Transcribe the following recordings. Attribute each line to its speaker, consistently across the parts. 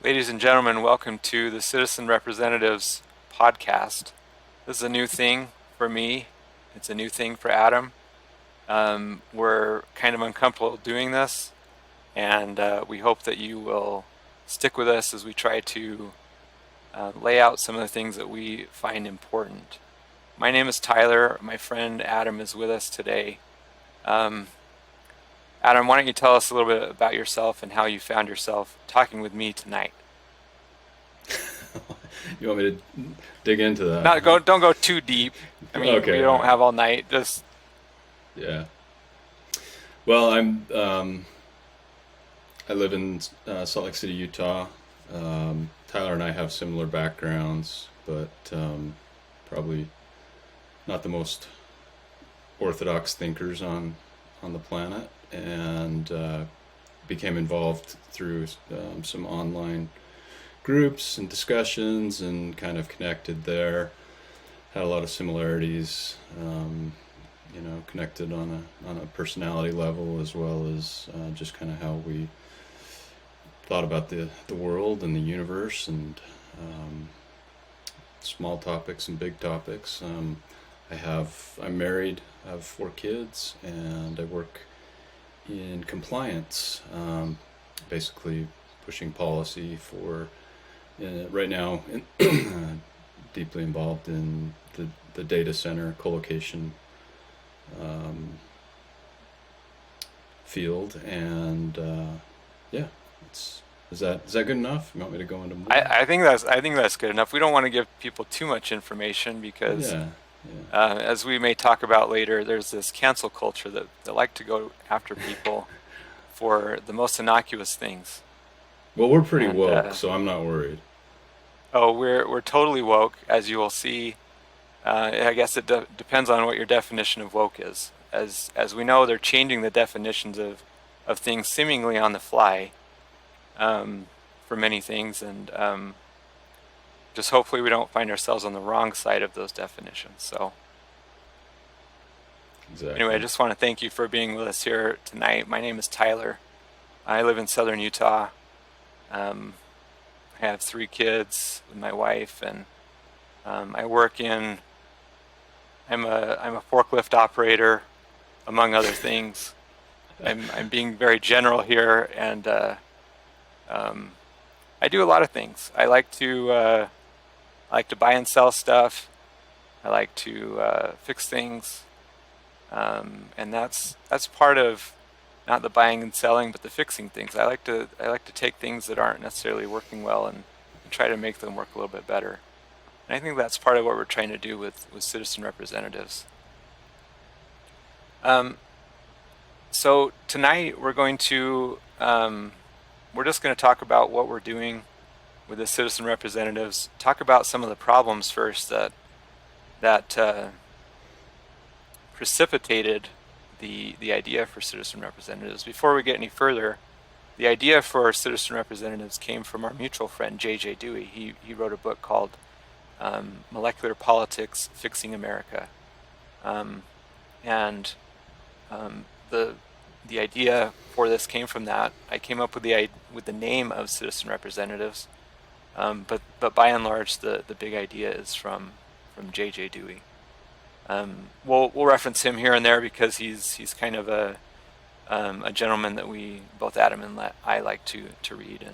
Speaker 1: Ladies and gentlemen, welcome to the Citizen Representatives podcast. This is a new thing for me. It's a new thing for Adam. We're kind of uncomfortable doing this, and we hope that you will stick with us as we try to lay out some of the things that we find important. My name is Tyler. My friend Adam is with us today. Um, Adam, why don't you tell us a little bit about yourself and how you found yourself talking with me tonight?
Speaker 2: You want me to dig into that,
Speaker 1: Not
Speaker 2: huh?
Speaker 1: go, don't go too deep. I mean, we
Speaker 2: Okay, all
Speaker 1: don't
Speaker 2: right.
Speaker 1: have all night. Just
Speaker 2: Yeah. Well, I live in Salt Lake City, Utah. Tyler and I have similar backgrounds, but probably not the most orthodox thinkers on the planet, and became involved through some online groups and discussions, and kind of connected there. Had a lot of similarities, connected on a personality level, as well as just kind of how we thought about the world and the universe, and um, small topics and big topics. I'm married, I have 4 kids, and I work in compliance, basically pushing policy for, right now, deeply involved in the data center colocation um, field, and yeah, is that good enough? You want me to go into more?
Speaker 1: I think that's good enough. We don't want to give people too much information because,
Speaker 2: Yeah, yeah.
Speaker 1: as we may talk about later, there's this cancel culture that like to go after people for the most innocuous things.
Speaker 2: Well, we're pretty
Speaker 1: And
Speaker 2: woke, so I'm not worried.
Speaker 1: oh, we're totally woke, as you will see. I guess it depends on what your definition of woke is. As we know, they're changing the definitions of things seemingly on the fly, um, for many things, and just hopefully we don't find ourselves on the wrong side of those definitions. So anyway, I
Speaker 2: Exactly.
Speaker 1: just want to thank you for being with us here tonight. My name is Tyler. I live in southern Utah. Um, I have 3 kids with my wife, and I work in. I'm a forklift operator, among other things. I'm being very general here, and um, I do a lot of things. I like to buy and sell stuff. I like to fix things, and that's part of not the buying and selling, but the fixing things. I like to take things that aren't necessarily working well and try to make them work a little bit better. And I think that's part of what we're trying to do with citizen representatives. Um, so tonight we're just going to talk about what we're doing with the citizen representatives. Talk about some of the problems first that precipitated the idea for citizen representatives. Before we get any further, the idea for citizen representatives came from our mutual friend J.J. Dewey. He wrote a book called Molecular Politics: Fixing America, um, and the idea for this came from that. I came up with the name of citizen representatives, but by and large, the big idea is from J.J. Dewey. We'll reference him here and there because he's kind of a gentleman that we both Adam and I like to read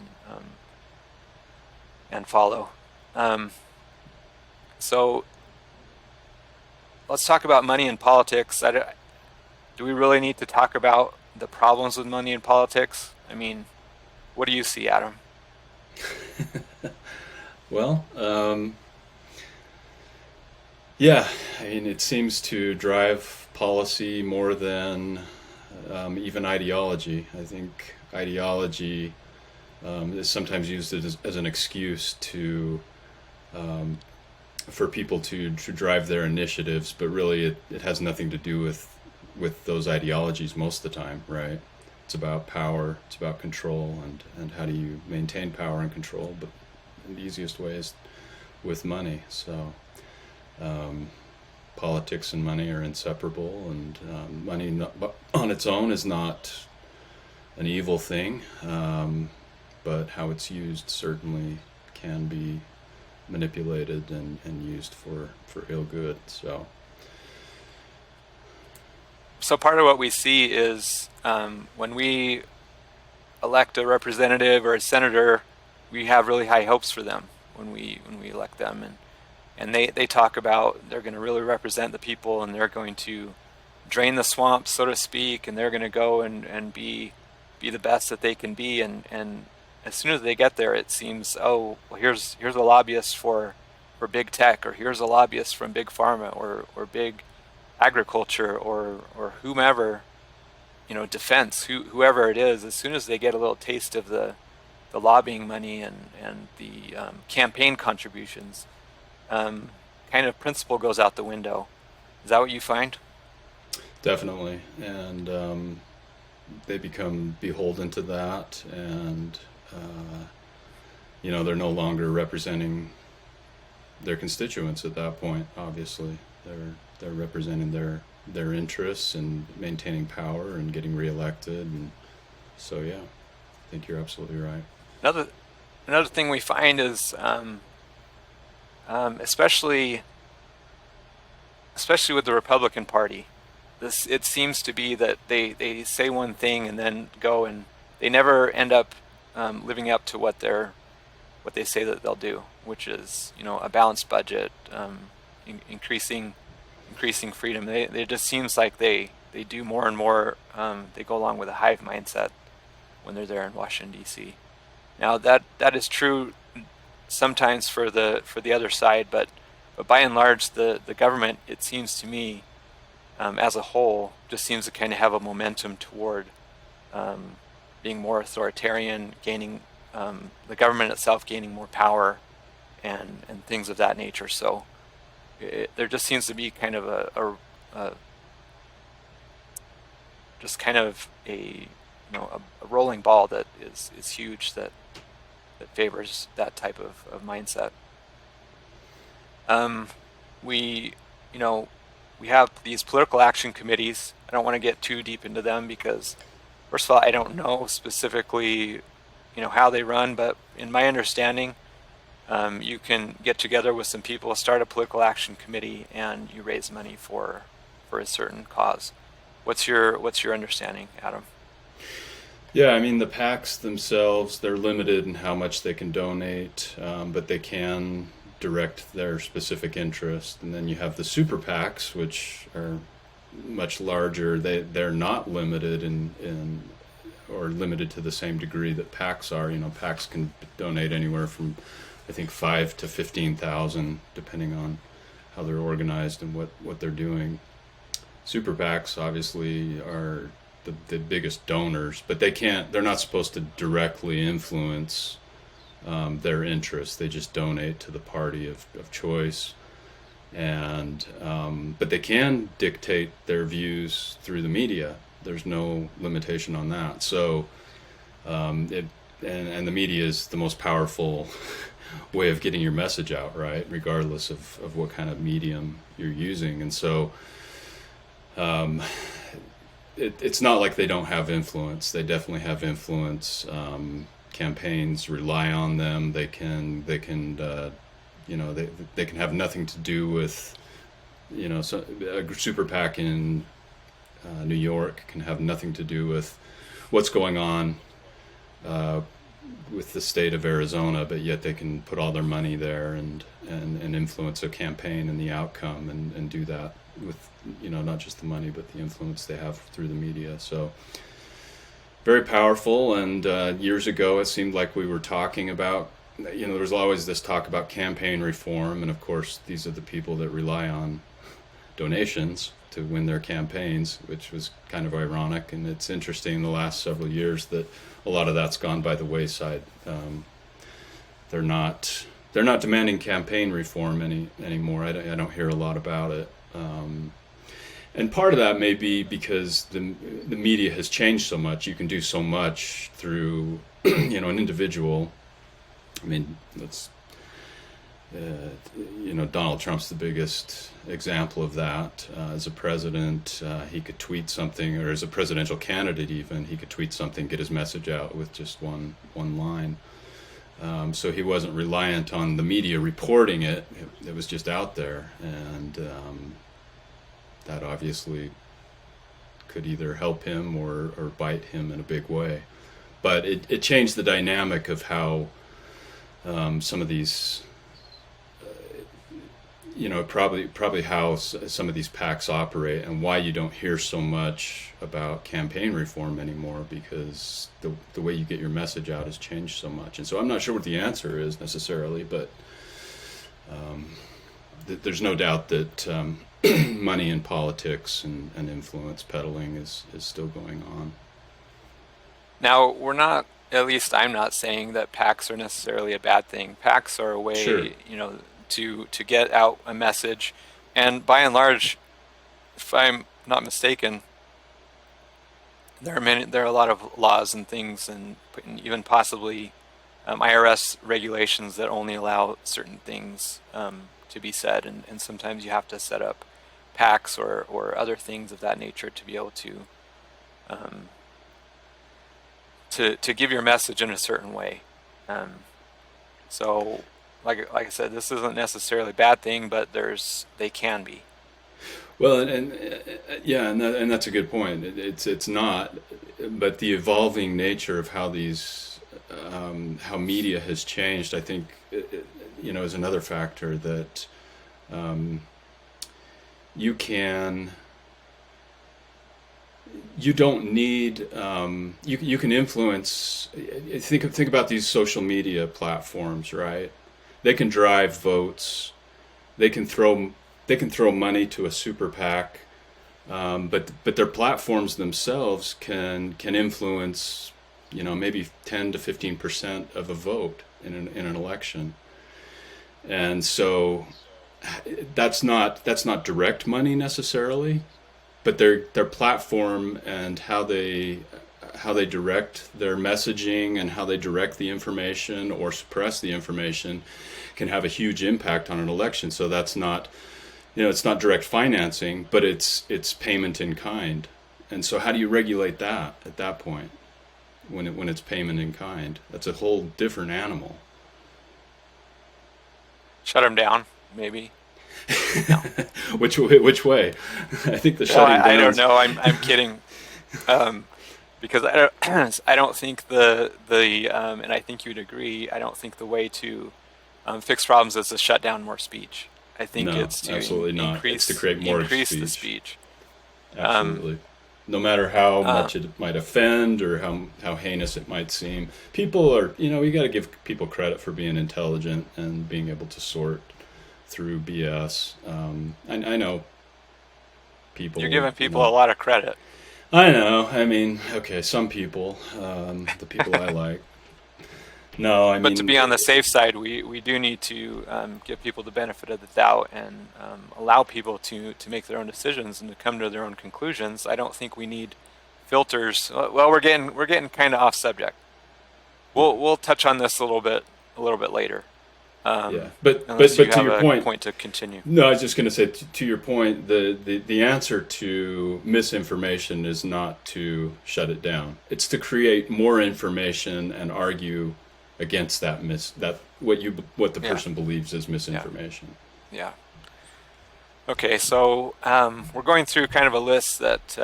Speaker 1: and follow. Um, so let's talk about money and politics. Do we really need to talk about the problems with money and politics? I mean, what do you see, Adam?
Speaker 2: Well, yeah, I mean, it seems to drive policy more than even ideology. I think ideology is sometimes used as an excuse to um, for people to drive their initiatives, but really it has nothing to do with those ideologies most of the time, right? It's about power, it's about control, and how do you maintain power and control, but the easiest way is with money. So um, politics and money are inseparable, and money on its own is not an evil thing, but how it's used certainly can be manipulated and used for ill good. So
Speaker 1: part of what we see is when we elect a representative or a senator, we have really high hopes for them when we elect them, and they talk about they're going to really represent the people, and they're going to drain the swamp, so to speak, and they're going to go and be the best that they can be, and as soon as they get there, it seems, oh, well, here's a lobbyist for big tech, or here's a lobbyist from big pharma, or big agriculture, or whomever, defense, whoever it is. As soon as they get a little taste of the lobbying money and the campaign contributions, kind of principle goes out the window. Is that what you find?
Speaker 2: definitely, and they become beholden to that, and they're no longer representing their constituents at that point. Obviously, they're representing their interests and maintaining power and getting reelected, and so yeah, I think you're absolutely right.
Speaker 1: Another thing we find is, especially with the Republican Party, it seems to be that they say one thing and then go, and they never end up living up to what they say that they'll do, which is a balanced budget, increasing freedom. It just seems like they do more and more. They go along with a hive mindset when they're there in Washington D.C. Now that is true sometimes for the other side, but by and large, the government, it seems to me, as a whole, just seems to kind of have a momentum toward being more authoritarian, gaining the government itself gaining more power, and things of that nature. So there just seems to be kind of a rolling ball that is huge, that favors that type of mindset. We have these political action committees. I don't want to get too deep into them because, first of all, I don't know specifically how they run, but in my understanding, you can get together with some people, start a political action committee, and you raise money for a certain cause. What's your understanding, Adam?
Speaker 2: Yeah, I mean, the PACs themselves, they're limited in how much they can donate, but they can direct their specific interest. And then you have the super PACs, which are much larger. They're not limited or limited to the same degree that PACs are. PACs can donate anywhere from, I think, 5 to 15,000, depending on how they're organized and what they're doing. Super PACs obviously are the biggest donors, but they're not supposed to directly influence their interests. They just donate to the party of choice, and but they can dictate their views through the media. There's no limitation on that. So and the media is the most powerful way of getting your message out, right? Regardless of what kind of medium you're using. And so it's not like they don't have influence. They definitely have influence. Campaigns rely on them. They can have nothing to do with, so a super PAC in New York can have nothing to do with what's going on with the state of Arizona, but yet they can put all their money there and influence a campaign and the outcome, and do that with not just the money but the influence they have through the media. So very powerful. And years ago, it seemed like we were talking about, there was always this talk about campaign reform, and of course these are the people that rely on donations to win their campaigns, which was kind of ironic. And it's interesting in the last several years that a lot of that's gone by the wayside. They're not demanding campaign reform anymore. I don't hear a lot about it. And part of that may be because the media has changed so much. You can do so much through an individual. I mean, Donald Trump's the biggest example of that. As a president, he could tweet something, or as a presidential candidate, even he could tweet something, get his message out with just one line. So he wasn't reliant on the media reporting it. It was just out there, and that obviously could either help him or bite him in a big way. But it changed the dynamic of how some of these, probably how some of these PACs operate, and why you don't hear so much about campaign reform anymore, because the way you get your message out has changed so much. And so I'm not sure what the answer is necessarily, but there's no doubt that money in politics and influence peddling is still going on.
Speaker 1: Now, we're not, at least I'm not saying that PACs are necessarily a bad thing. PACs are a way,
Speaker 2: Sure.
Speaker 1: to get out a message. And by and large, if I'm not mistaken, there are a lot of laws and things, and even possibly IRS regulations that only allow certain things to be said, and sometimes you have to set up PACs or other things of that nature to be able um, to give your message in a certain way. So, like I said, this isn't necessarily a bad thing, but they can be.
Speaker 2: Well, yeah, and that's a good point. It's not, but the evolving nature of how how media has changed, I think, is another factor that um, you can. You don't need. You can influence. Think about these social media platforms, right? They can drive votes. They can throw money to a super PAC, but their platforms themselves can influence, maybe 10 to 15% of a vote in an election. And so that's not direct money necessarily, but their platform and how they direct their messaging and how they direct the information or suppress the information can have a huge impact on an election. So that's not, it's not direct financing, but it's payment in kind. And so how do you regulate that at that point when it's payment in kind? That's a whole different animal.
Speaker 1: Shut them down, maybe. No.
Speaker 2: Which way? I think the
Speaker 1: Well,
Speaker 2: shutting
Speaker 1: I
Speaker 2: down.
Speaker 1: don't know. I'm kidding. Because I don't think and I think you'd agree. I don't think the way to fix problems is to shut down more speech. I think
Speaker 2: No,
Speaker 1: it's to
Speaker 2: absolutely not. It's to create more
Speaker 1: increase the
Speaker 2: speech.
Speaker 1: speech. Um,
Speaker 2: Absolutely. No matter how
Speaker 1: uh,
Speaker 2: much it might offend or how heinous it might seem, people are, you got to give people credit for being intelligent and being able to sort through BS. I know
Speaker 1: you're
Speaker 2: people,
Speaker 1: giving people a lot of credit.
Speaker 2: I know. I mean, okay, some people, the people I like. No, I
Speaker 1: But to
Speaker 2: mean,
Speaker 1: be on the safe side, we do need to give people the benefit of the doubt and allow people to make their own decisions and to come to their own conclusions. I don't think we need filters. Well, we're getting kind of off subject. We'll touch on this a little bit later,
Speaker 2: yeah. But
Speaker 1: unless you
Speaker 2: to
Speaker 1: have
Speaker 2: your
Speaker 1: a
Speaker 2: point,
Speaker 1: point to continue.
Speaker 2: no, I was just going to say, to your point, the answer to misinformation is not to shut it down. It's to create more information and argue against that what the
Speaker 1: Yeah,
Speaker 2: person believes is
Speaker 1: yeah,
Speaker 2: misinformation.
Speaker 1: yeah. Okay, so we're going through kind of a list that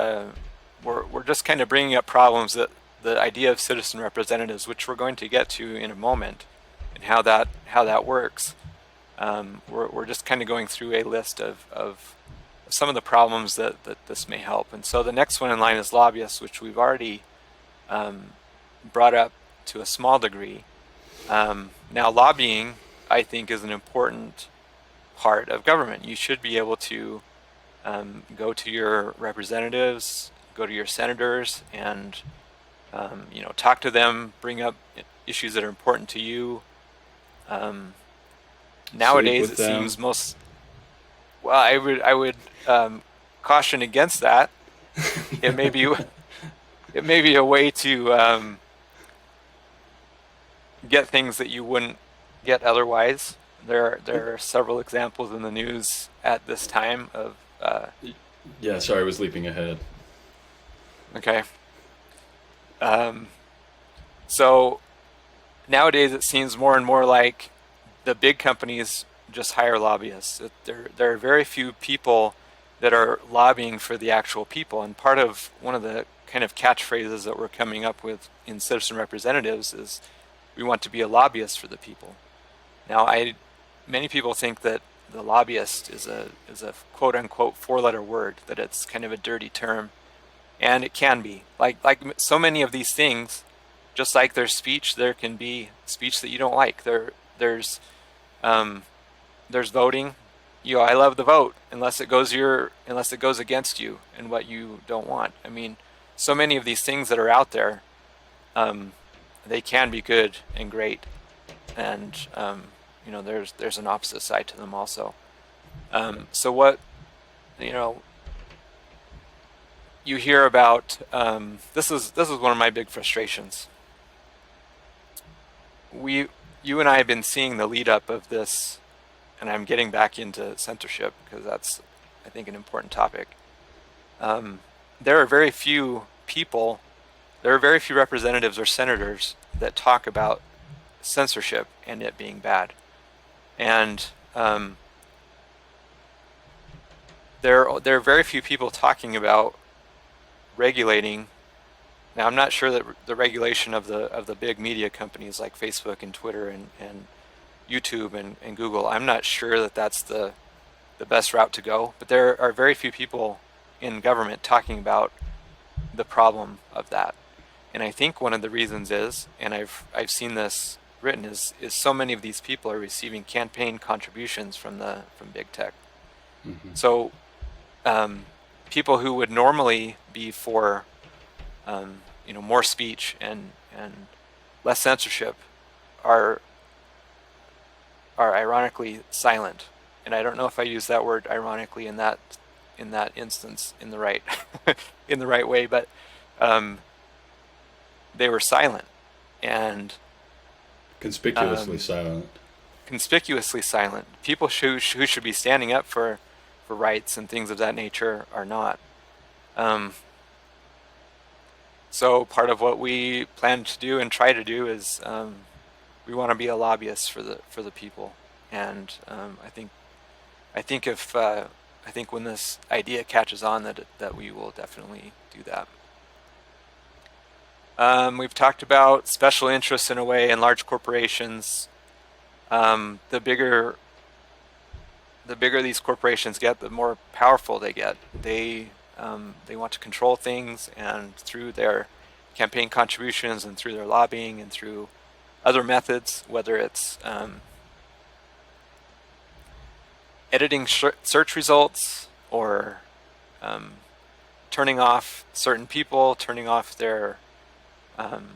Speaker 1: we're just kind of bringing up problems that the idea of citizen representatives, which we're going to get to in a moment, and how that works. We're just kind of going through a list of some of the problems that this may help. And so the next one in line is lobbyists, which we've already brought up to a small degree. Now, lobbying, I think, is an important part of government. You should be able to go to your representatives, go to your senators, and talk to them, bring up issues that are important to you. Um,
Speaker 2: Sleep
Speaker 1: Nowadays,
Speaker 2: with
Speaker 1: it
Speaker 2: them.
Speaker 1: seems most well. I would caution against that. It may be it may be a way to get things that you wouldn't get otherwise. There are several examples in the news at this time of
Speaker 2: Yeah, sorry, I was leaping ahead.
Speaker 1: okay. Um, so nowadays it seems more and more like the big companies just hire lobbyists. There are very few people that are lobbying for the actual people, and part of one of the kind of catchphrases that we're coming up with in citizen representatives is we want to be a lobbyist for the people. Now, many people think that the lobbyist is a quote unquote four-letter word, that it's kind of a dirty term, and it can be. Like so many of these things, just like there's speech, there can be speech that you don't like. Um, there's voting. I love the vote unless it goes against you and what you don't want. I mean, so many of these things that are out there, um, they can be good and great, and there's an opposite side to them also. So what you know you hear about, this is one of my big frustrations. We You and I have been seeing the lead up of this, and I'm getting back into censorship because that's, I think, an important topic. Um, there are very few people, there are very few representatives or senators that talk about censorship and it being bad. And there are very few people talking about regulating. Now, I'm not sure that the regulation of the big media companies like Facebook and Twitter and YouTube and Google, I'm not sure that that's the best route to go. But there are very few people in government talking about the problem of that. And I think one of the reasons is, and I've seen this written, is so many of these people are receiving campaign contributions from big tech.
Speaker 2: Hmm.
Speaker 1: So people who would normally be for more speech and less censorship are ironically silent. And I don't know if I use that word ironically in that instance in the right in the right way, but um, they were silent and
Speaker 2: Conspicuously
Speaker 1: um,
Speaker 2: silent.
Speaker 1: conspicuously silent. People who should be standing up for rights and things of that nature are not. Um, so part of what we plan to do and try to do is we want to be a lobbyist for the people, and I think when this idea catches on that we will definitely do that. We've talked about special interests in a way in large corporations. The bigger these corporations get, the more powerful they get. They want to control things, and through their campaign contributions and through their lobbying and through other methods, whether it's editing search results or um, turning off certain people, turning off um,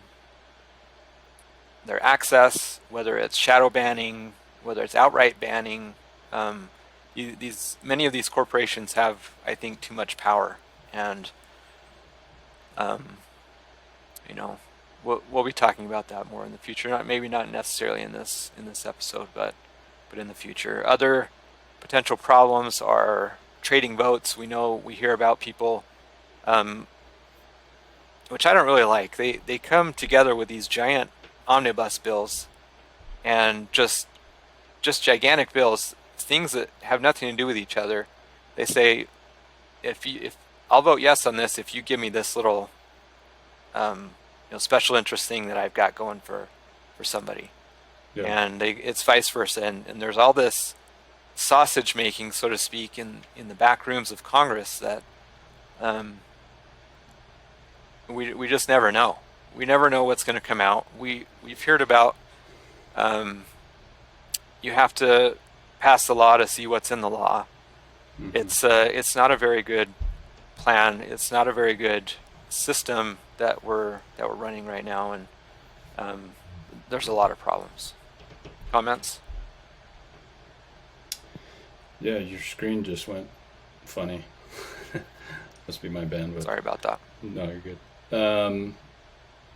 Speaker 1: their access, whether it's shadow banning, whether it's outright banning. Many of these corporations have, I think, too much power, and um, you know, we'll be talking about that more in the future. Maybe not necessarily in this episode, but in the future. Other potential problems are trading votes. We hear about people, um, which I don't really like. They come together with these giant omnibus bills and just gigantic bills, things that have nothing to do with each other. They say, if I'll vote yes on this if you give me this little special interest thing that I've got going for somebody,
Speaker 2: Yeah.
Speaker 1: and it's vice versa, and there's all this sausage making, so to speak, in the back rooms of Congress that um, we just never know. We never know what's going to come out. We've heard about um, you have to pass the law to see what's in the law.
Speaker 2: Hmm.
Speaker 1: It's not a very good plan. It's not a very good system that we're running right now, and um, there's a lot of problems. Comments?
Speaker 2: Yeah, your screen just went funny. Must be my bandwidth.
Speaker 1: Sorry about that.
Speaker 2: No, you're good.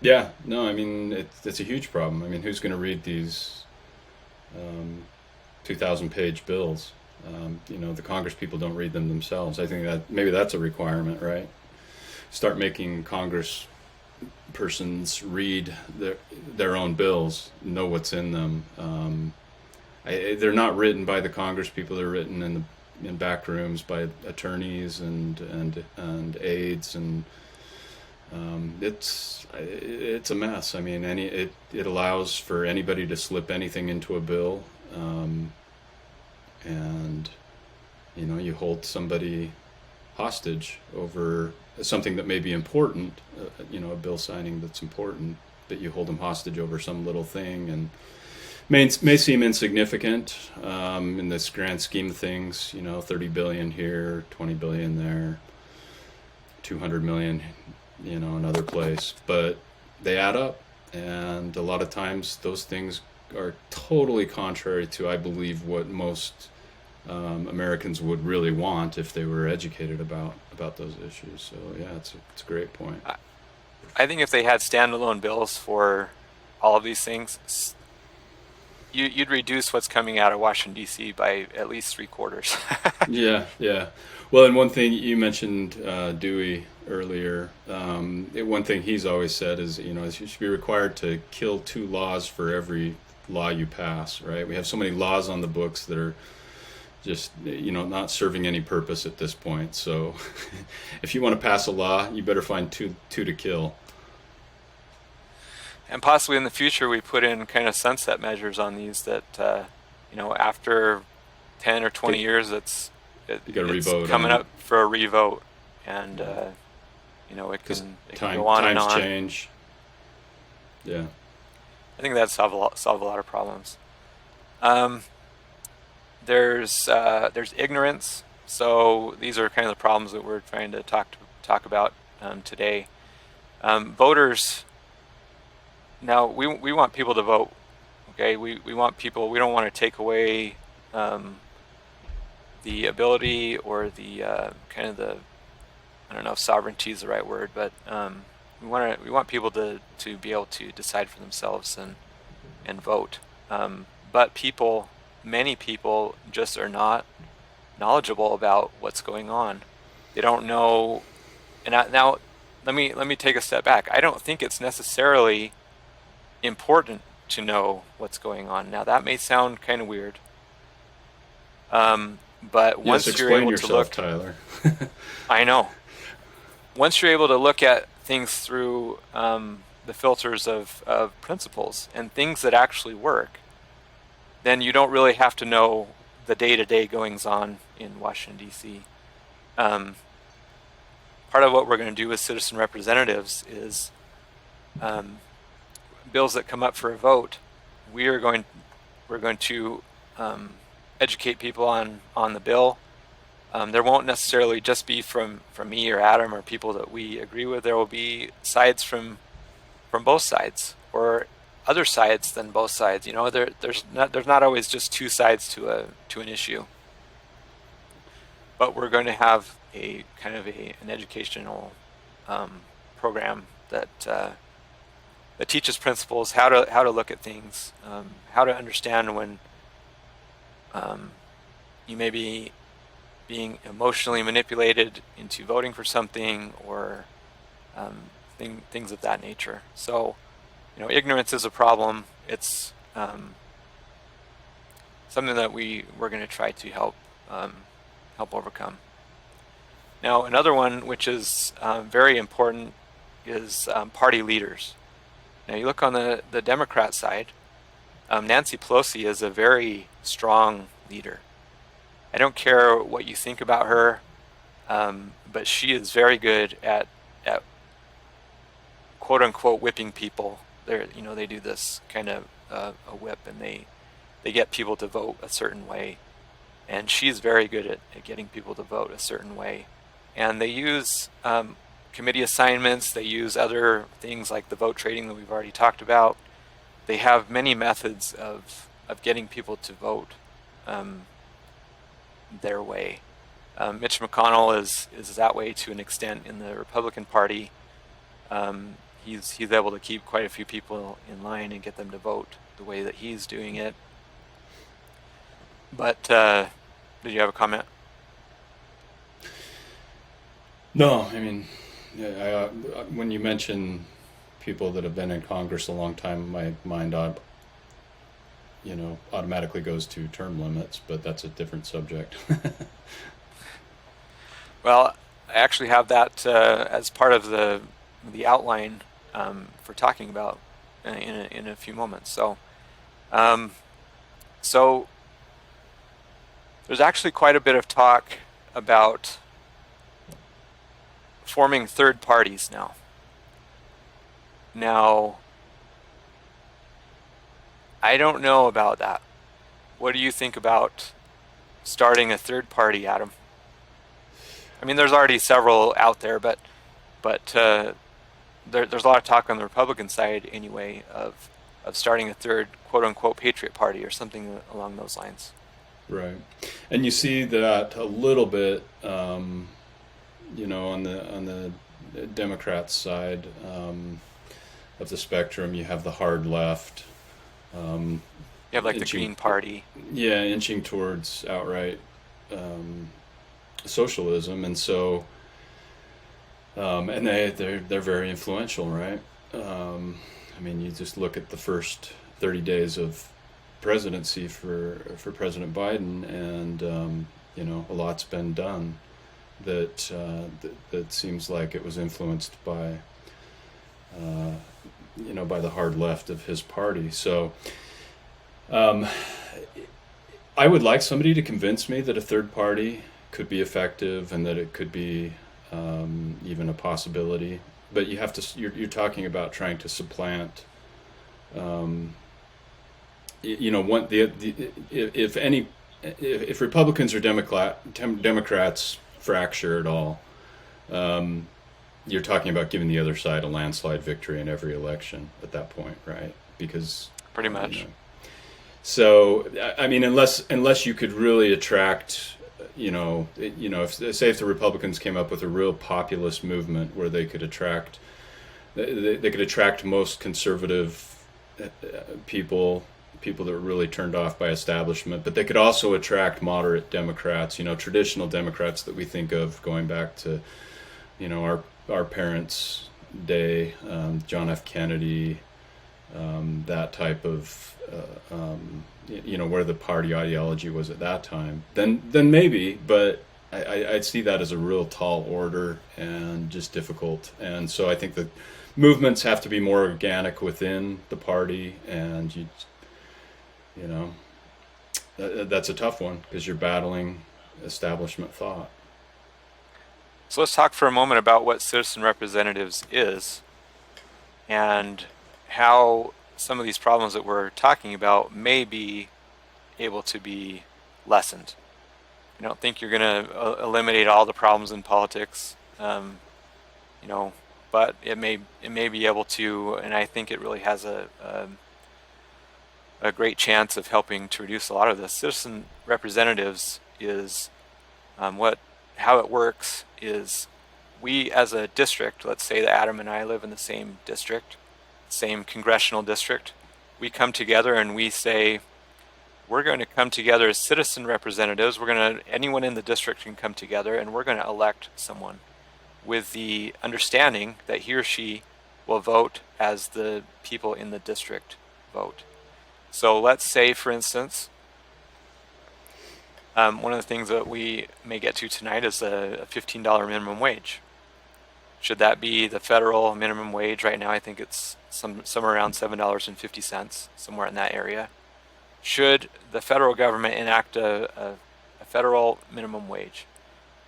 Speaker 2: Yeah, no, I mean it's a huge problem. I mean, who's going to read these 2,000-page bills. The Congress people don't read them themselves. I think that maybe that's a requirement, right? Start making Congress persons read their own bills, know what's in them. They're not written by the Congress people. They're written in back rooms by attorneys and aides, and it's a mess. I mean, it allows for anybody to slip anything into a bill, and you hold somebody hostage over something that may be important, a bill signing that's important, but you hold them hostage over some little thing, and may seem insignificant in this grand scheme of things. 30 billion here, 20 billion there, 200 million, another place, but they add up, and a lot of times those things are totally contrary to, I believe, what most Americans would really want if they were educated about those issues. So yeah, it's a great point.
Speaker 1: I think if they had standalone bills for all of these things, you'd reduce what's coming out of Washington, D.C. by at least 3/4.
Speaker 2: Yeah. Well, and one thing you mentioned, Dewey, earlier, one thing he's always said is, you should be required to kill 2 laws for every law you pass, right? We have so many laws on the books that are just, not serving any purpose at this point. So if you want to pass a law, you better find two to kill.
Speaker 1: And possibly in the future, we put in kind of sunset measures on these that, after 10 or 20 years, it's coming up for a revote, and it can go on and on.
Speaker 2: Times change. Yeah,
Speaker 1: I think that'd solve a lot of problems. There's ignorance. So these are kind of the problems that we're trying to talk about today. Voters. Now we want people to vote. Okay, we want people. We don't want to take away the ability or the kind of the, I don't know if sovereignty is the right word, but we want people to be able to decide for themselves and vote. But many people just are not knowledgeable about what's going on. They don't know. And now let me take a step back. I don't think it's necessarily important to know what's going on. Now that may sound kind of weird, but once you're able to look,
Speaker 2: Tyler.
Speaker 1: I know. Once you're able to look at things through the filters of principles and things that actually work, then you don't really have to know the day-to-day goings-on in Washington, D.C. Part of what we're going to do with citizen representatives is bills that come up for a vote, we're going to educate people on the bill. There won't necessarily just be from me or Adam or people that we agree with. There will be sides from both sides, or other sides than both sides. There's not always just 2 sides to an issue. But we're going to have a kind of an educational program that teaches principles, how to look at things, how to understand when you may be being emotionally manipulated into voting for something, or things of that nature. So, ignorance is a problem. It's something that we're going to try to help overcome. Now, another one which is very important is party leaders. Now, you look on the Democrat side, Nancy Pelosi is a very strong leader. I don't care what you think about her, but she is very good at quote unquote whipping people. They do this kind of a whip, and they get people to vote a certain way, and she's very good at getting people to vote a certain way. And they use committee assignments. They use other things like the vote trading that we've already talked about. They have many methods of getting people to vote their way. Mitch McConnell is that way to an extent in the Republican Party. He's able to keep quite a few people in line and get them to vote the way that he's doing it. But did you have a comment?
Speaker 2: No, I mean, when you mention people that have been in Congress a long time, my mind, automatically goes to term limits, but that's a different subject.
Speaker 1: Well, I actually have that as part of the outline for talking about in a few moments. Um, so there's actually quite a bit of talk about forming third parties now. Now, I don't know about that. What do you think about starting a third party, Adam? I mean, there's already several out there, but there's a lot of talk on the Republican side anyway of starting a third quote unquote patriot party or something along those lines.
Speaker 2: Right. And you see that a little bit, on the Democrats side of the spectrum. You have the hard left, um,
Speaker 1: You have like the
Speaker 2: inching,
Speaker 1: Green Party.
Speaker 2: yeah, inching towards outright um, socialism, and so and they're very influential, right? I mean, you just look at the first 30 days of presidency for President Biden, and a lot's been done that seems like it was influenced uh, by the hard left of his party. So um, I would like somebody to convince me that a third party could be effective and that it could be even a possibility. But you have to. You're talking about trying to supplant. Um, one if Republicans or Democrats fracture at all, um, you're talking about giving the other side a landslide victory in every election at that point, right? Because
Speaker 1: Pretty
Speaker 2: you know,
Speaker 1: much.
Speaker 2: so I mean, unless you could really attract, if the Republicans came up with a real populist movement where they could attract most conservative people, people that were really turned off by establishment, but they could also attract moderate Democrats, traditional Democrats that we think of going back to, our parents' day, John F. Kennedy, that type of, where the party ideology was at that time. Then maybe, but I'd see that as a real tall order and just difficult. And so I think the movements have to be more organic within the party, and you know, that's a tough one because you're battling establishment thought.
Speaker 1: So let's talk for a moment about what citizen representatives is and how some of these problems that we're talking about may be able to be lessened. I don't think you're going to eliminate all the problems in politics, you know, but it may be able to, and I think it really has a great chance of helping to reduce a lot of this. Citizen representatives is what how it works is we as a district, let's say that Adam and I live in the same district, same congressional district, we come together and we say we're going to come together as citizen representatives. Anyone in the district can come together and we're going to elect someone with the understanding that he or she will vote as the people in the district vote. So let's say, for instance, one of the things that we may get to tonight is a $15 minimum wage. Should that be the federal minimum wage? Right now, I think it's somewhere around $7.50, somewhere in that area. Should the federal government enact a federal minimum wage?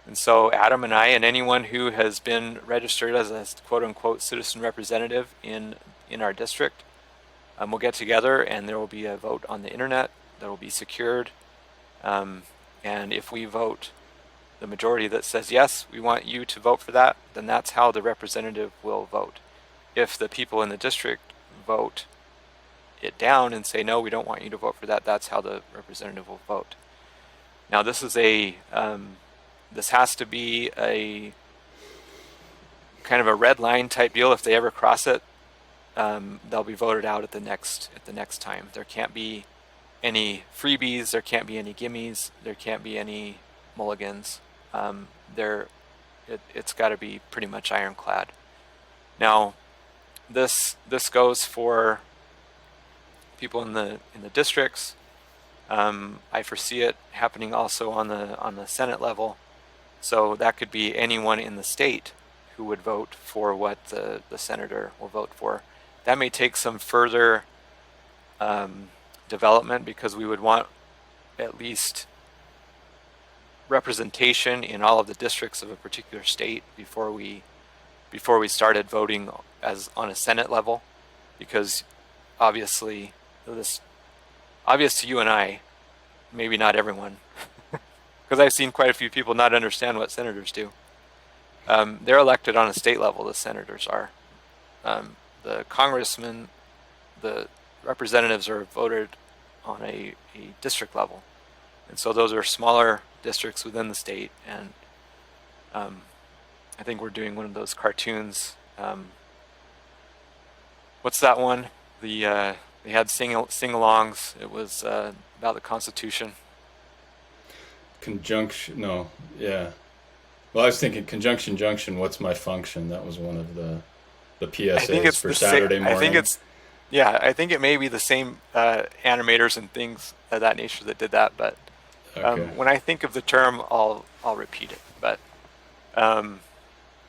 Speaker 1: And so Adam and I and anyone who has been registered as a quote unquote citizen representative in our district will get together and there will be a vote on the internet that will be secured. And if we vote the majority that says yes, we want you to vote for that, then that's how the representative will vote. If the people in the district vote it down and say no, we don't want you to vote for that, that's how the representative will vote. Now this is this has to be a kind of a red line type deal. If they ever cross it, they'll be voted out at the next time. There can't be any freebies, there can't be any gimmies, there can't be any mulligans. It's got to be pretty much ironclad. Now, this goes for people in the districts. I foresee it happening also on the Senate level. So that could be anyone in the state who would vote for what the senator will vote for. That may take some further development, because we would want at least representation in all of the districts of a particular state before we started voting as on a Senate level, because obviously this obvious to you and I, maybe not everyone, because I've seen quite a few people not understand what senators do. They're elected on a state level, the senators are. The congressmen, the representatives are voted on a district level. And so those are smaller districts within the state. And I think we're doing one of those cartoons. What's that one? They had sing-alongs. It was about the Constitution.
Speaker 2: Conjunction, no, yeah. Well, I was thinking conjunction junction, what's my function? That was one of the PSAs for Saturday morning.
Speaker 1: I think it may be the same animators and things of that nature that did that, but
Speaker 2: Okay.
Speaker 1: when I think of the term, I'll repeat it. But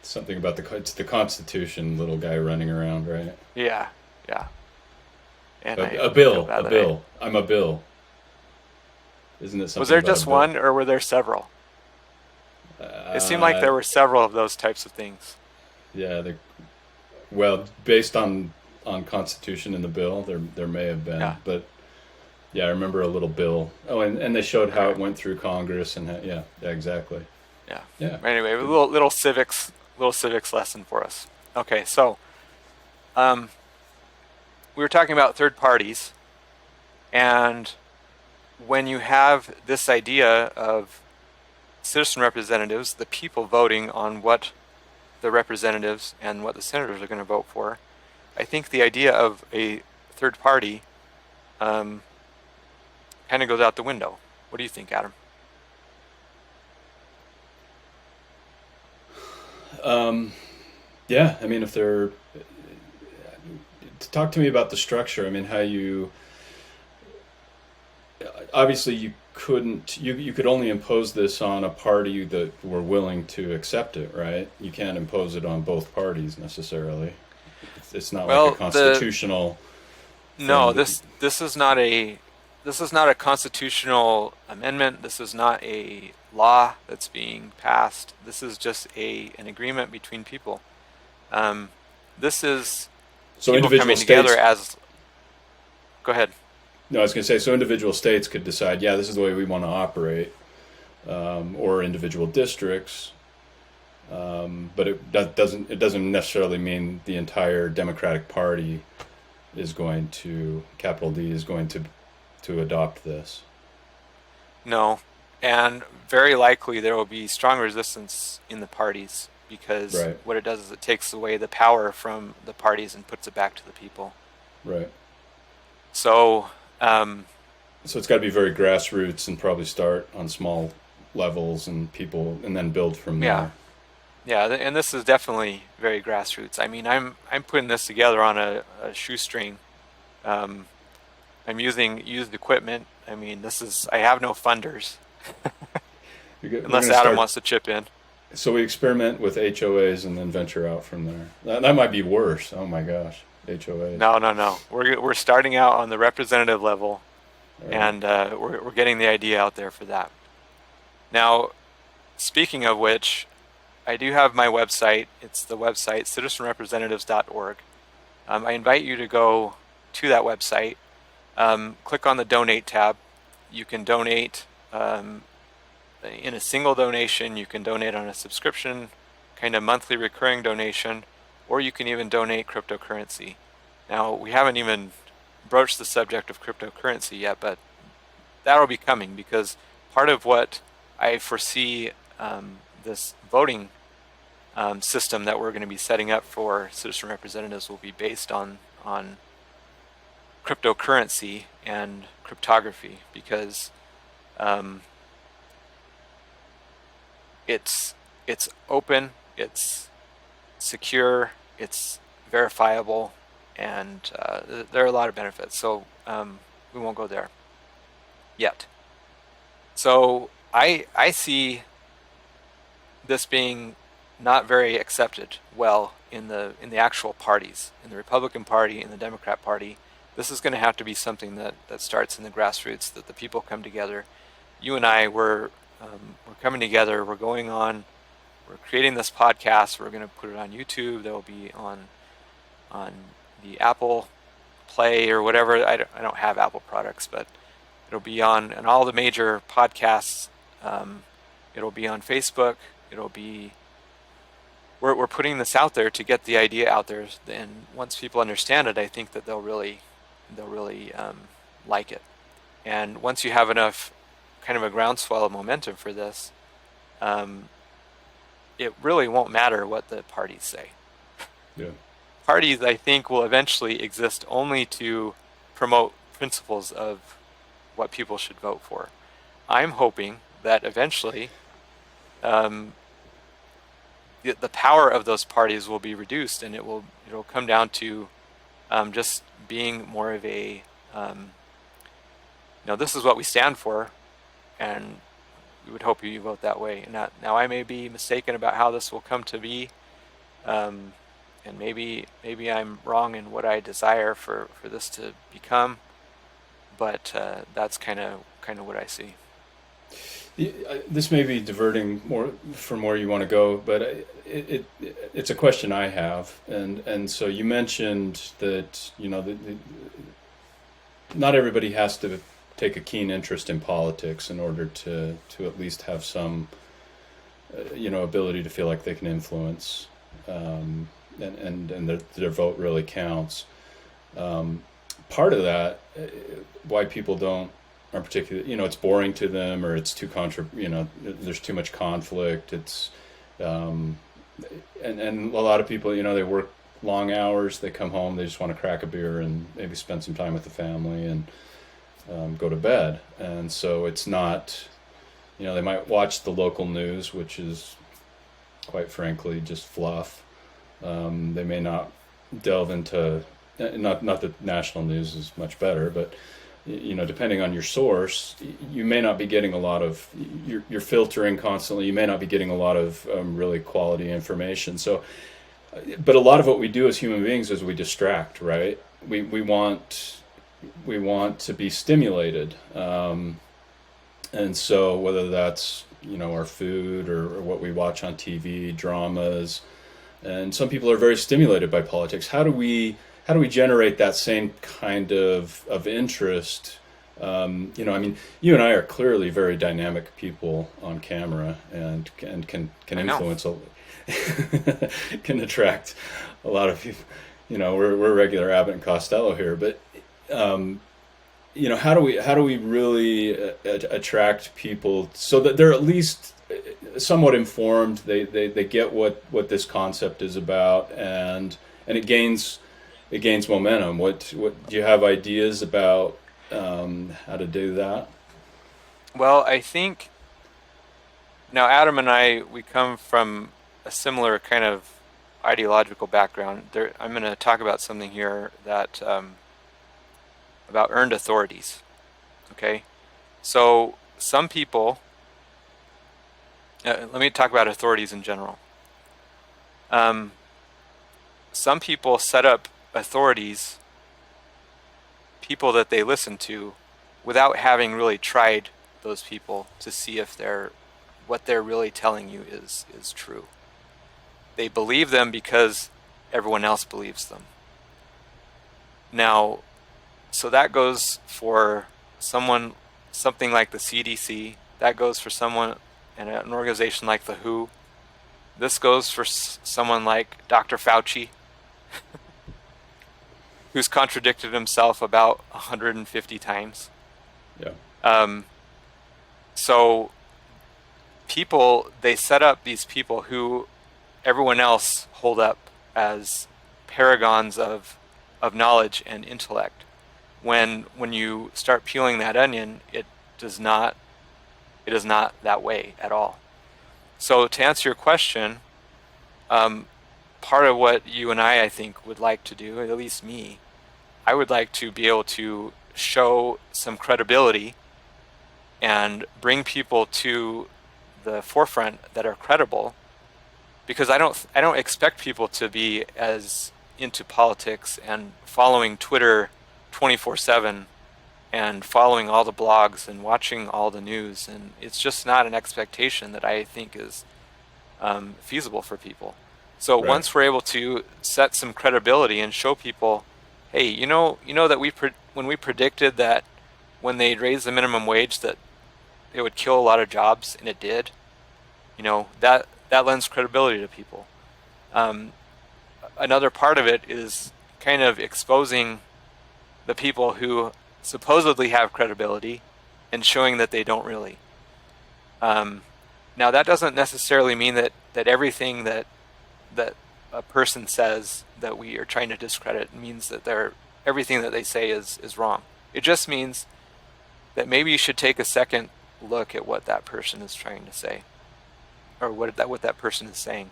Speaker 2: Something about it's the Constitution, little guy running around, right?
Speaker 1: yeah. And
Speaker 2: A bill. I'm a bill. Isn't it something?
Speaker 1: Was there
Speaker 2: about a
Speaker 1: just
Speaker 2: bill?
Speaker 1: one, or were there several? It seemed like there were several of those types of things.
Speaker 2: Yeah, well, based on Constitution and the bill, there may have been,
Speaker 1: Yeah.
Speaker 2: but yeah, I remember a little bill. Oh, and they showed how it went through Congress and yeah, exactly.
Speaker 1: Yeah. Anyway, a little civics lesson for us. Okay, so we were talking about third parties, and when you have this idea of citizen representatives, the people voting on what the representatives and what the senators are going to vote for, I think the idea of a third party kind of goes out the window. What do you think, Adam?
Speaker 2: Yeah, I mean, if they're talk to me about the structure. I mean, how you obviously you couldn't you could only impose this on a party that were willing to accept it, right? You can't impose it on both parties necessarily. It's not like a constitutional
Speaker 1: No,
Speaker 2: thing.
Speaker 1: this is not a constitutional amendment. This is not a law that's being passed. This is just an agreement between people. This is
Speaker 2: So
Speaker 1: people
Speaker 2: individual
Speaker 1: coming
Speaker 2: states.
Speaker 1: together as. Go ahead.
Speaker 2: No, I was going to say, so individual states could decide, yeah, this is the way we want to operate, or individual districts, but it doesn't necessarily mean the entire Democratic Party is going to, capital D, is going to adopt this.
Speaker 1: No, and very likely there will be strong resistance in the parties, because
Speaker 2: Right.
Speaker 1: what it does is it takes away the power from the parties and puts it back to the people.
Speaker 2: Right.
Speaker 1: So.
Speaker 2: So it's got to be very grassroots and probably start on small levels and people, and then build from there.
Speaker 1: Yeah, and this is definitely very grassroots. I mean, I'm putting this together on a shoestring. I'm using used equipment. I mean, I have no funders, unless Adam wants to chip in.
Speaker 2: So we experiment with HOAs and then venture out from there. That might be worse. Oh my gosh, HOAs.
Speaker 1: No. We're starting out on the representative level,
Speaker 2: Right.
Speaker 1: and we're getting the idea out there for that. Now, speaking of which, I do have my website. It's the website citizenrepresentatives.org. I invite you to go to that website. Click on the donate tab. You can donate in a single donation. You can donate on a subscription, kind of monthly recurring donation, or you can even donate cryptocurrency. Now, we haven't even broached the subject of cryptocurrency yet, but that'll be coming, because part of what I foresee this voting system that we're going to be setting up for citizen representatives will be based on cryptocurrency and cryptography, because it's open, it's secure, it's verifiable, and there are a lot of benefits. So we won't go there yet. So I see this being not very accepted well in the actual parties, in the Republican Party, in the Democrat Party. This is going to have to be something that starts in the grassroots, that the people come together. You and I, we're coming together, we're going on, we're creating this podcast, we're going to put it on YouTube, that will be on the Apple Play or whatever. I don't have Apple products, but it'll be on all the major podcasts. It'll be on Facebook. It'll be, we're putting this out there to get the idea out there, and once people understand it, I think that they'll really like it. And once you have enough kind of a groundswell of momentum for this, it really won't matter what the parties say.
Speaker 2: Yeah.
Speaker 1: Parties, I think, will eventually exist only to promote principles of what people should vote for. I'm hoping that eventually the power of those parties will be reduced, and it'll come down to just being more of a this is what we stand for, and we would hope you vote that way. And now I may be mistaken about how this will come to be, and maybe I'm wrong in what I desire for this to become, but that's kind of what I see.
Speaker 2: This may be diverting more from where you want to go, but it's a question I have, and so you mentioned that not everybody has to take a keen interest in politics in order to at least have some ability to feel like they can influence, and their vote really counts. Part of that, why people aren't particularly, it's boring to them, or it's too there's too much conflict. It's and a lot of people, they work long hours, they come home, they just want to crack a beer and maybe spend some time with the family and go to bed. And so it's not, they might watch the local news, which is quite frankly just fluff. They may not delve into, not that national news is much better, but depending on your source, you may not be getting a lot of, you're filtering constantly, you may not be getting a lot of really quality information. So, but a lot of what we do as human beings is we distract, right? We want to be stimulated. And so whether that's, our food or what we watch on TV, dramas, and some people are very stimulated by politics. How do we generate that same kind of interest? You and I are clearly very dynamic people on camera, and can influence, can attract a lot of people. We're regular Abbott and Costello here, but how do we really attract people so that they're at least somewhat informed? They get what this concept is about, and it gains momentum. What do you have ideas about how to do that?
Speaker 1: Well, I think now Adam and we come from a similar kind of ideological background. I'm going to talk about something here that about earned authorities. Okay, so some people. Let me talk about authorities in general. Some people set up authorities, people that they listen to, without having really tried those people to see if what they're really telling you is true. They believe them because everyone else believes them. Now, so that goes for something like the CDC. That goes for someone in an organization like the WHO. This goes for someone like Dr. Fauci, who's contradicted himself about 150 times.
Speaker 2: Yeah.
Speaker 1: So they set up these people who everyone else hold up as paragons of knowledge and intellect. when you start peeling that onion, it is not that way at all. So to answer your question, part of what you and I think, would like to do, at least me, I would like to be able to show some credibility and bring people to the forefront that are credible, because I don't expect people to be as into politics and following Twitter 24/7 and following all the blogs and watching all the news, and it's just not an expectation that I think is feasible for people. So
Speaker 2: Right.
Speaker 1: once we're able to set some credibility and show people, hey, that when we predicted that when they raised the minimum wage that it would kill a lot of jobs, and it did, that lends credibility to people. Another part of it is kind of exposing the people who supposedly have credibility and showing that they don't really. Now that doesn't necessarily mean that everything that a person says that we are trying to discredit means that everything that they say is wrong. It just means that maybe you should take a second look at what that person is trying to say, or what that person is saying.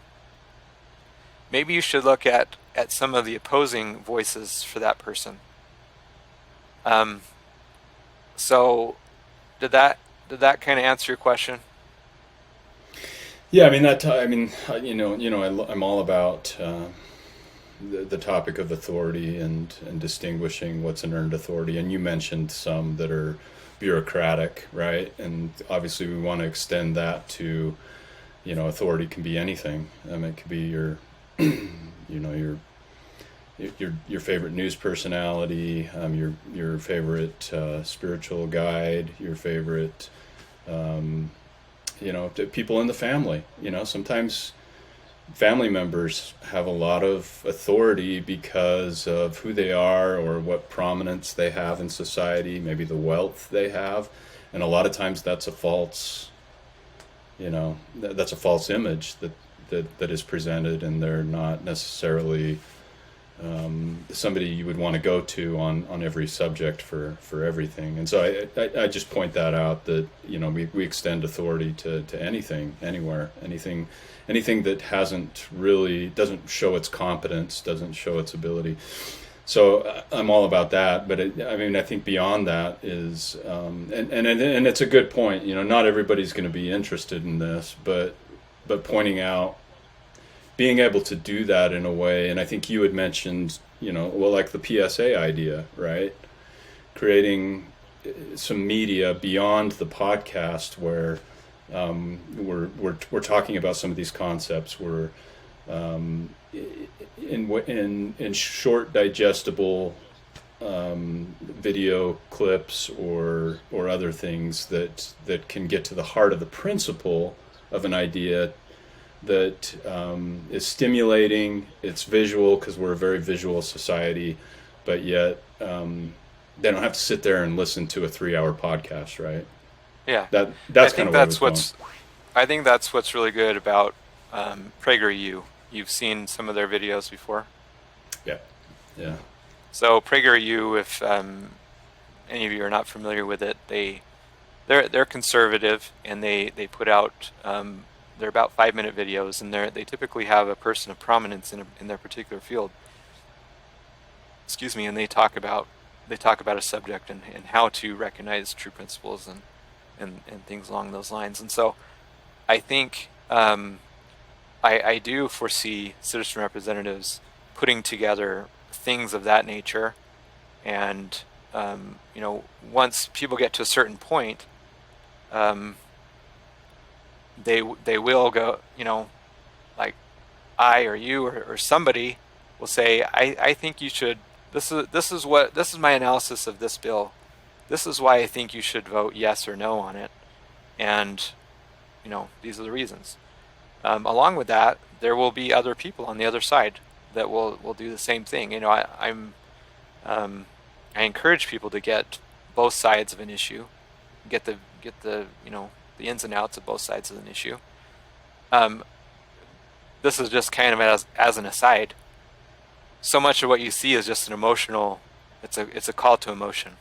Speaker 1: Maybe you should look at some of the opposing voices for that person. So did that kind of answer your question?
Speaker 2: Yeah, I mean I'm all about the topic of authority and distinguishing what's an earned authority. And you mentioned some that are bureaucratic, right? And obviously we want to extend that to, authority can be anything. It could be your, your favorite news personality, your favorite spiritual guide, your favorite, people in the family. Sometimes family members have a lot of authority because of who they are or what prominence they have in society, maybe the wealth they have, and a lot of times that's a false, that's a false image that is presented, and they're not necessarily somebody you would want to go to on every subject for everything. And so I just point that out, that we extend authority to anything, anywhere, anything that doesn't show its competence, doesn't show its ability. So I'm all about that. But I think beyond that is and it's a good point. Not everybody's going to be interested in this, but pointing out, being able to do that in a way. And I think you had mentioned, like the PSA idea, right? Creating some media beyond the podcast where we're talking about some of these concepts. We're in short, digestible video clips or other things that can get to the heart of the principle of an idea that is stimulating. It's visual because we're a very visual society, but yet they don't have to sit there and listen to a 3-hour podcast, right?
Speaker 1: Yeah,
Speaker 2: that's kind of
Speaker 1: I think that's what's really good about PragerU. You've seen some of their videos before.
Speaker 2: Yeah.
Speaker 1: So PragerU, if any of you are not familiar with it, they're conservative, and they put out they're about 5-minute videos, and they typically have a person of prominence in their particular field. Excuse me, and they talk about a subject and how to recognize true principles and things along those lines. And so I think I do foresee citizen representatives putting together things of that nature, and once people get to a certain point, they will go, like I or you or somebody will say, I think you should, this is my analysis of this bill, this is why I think you should vote yes or no on it, and these are the reasons. Along with that, there will be other people on the other side that will do the same thing. I encourage people to get both sides of an issue, get the the ins and outs of both sides of an issue. This is just kind of as an aside. So much of what you see is just an emotional It's a call to emotion.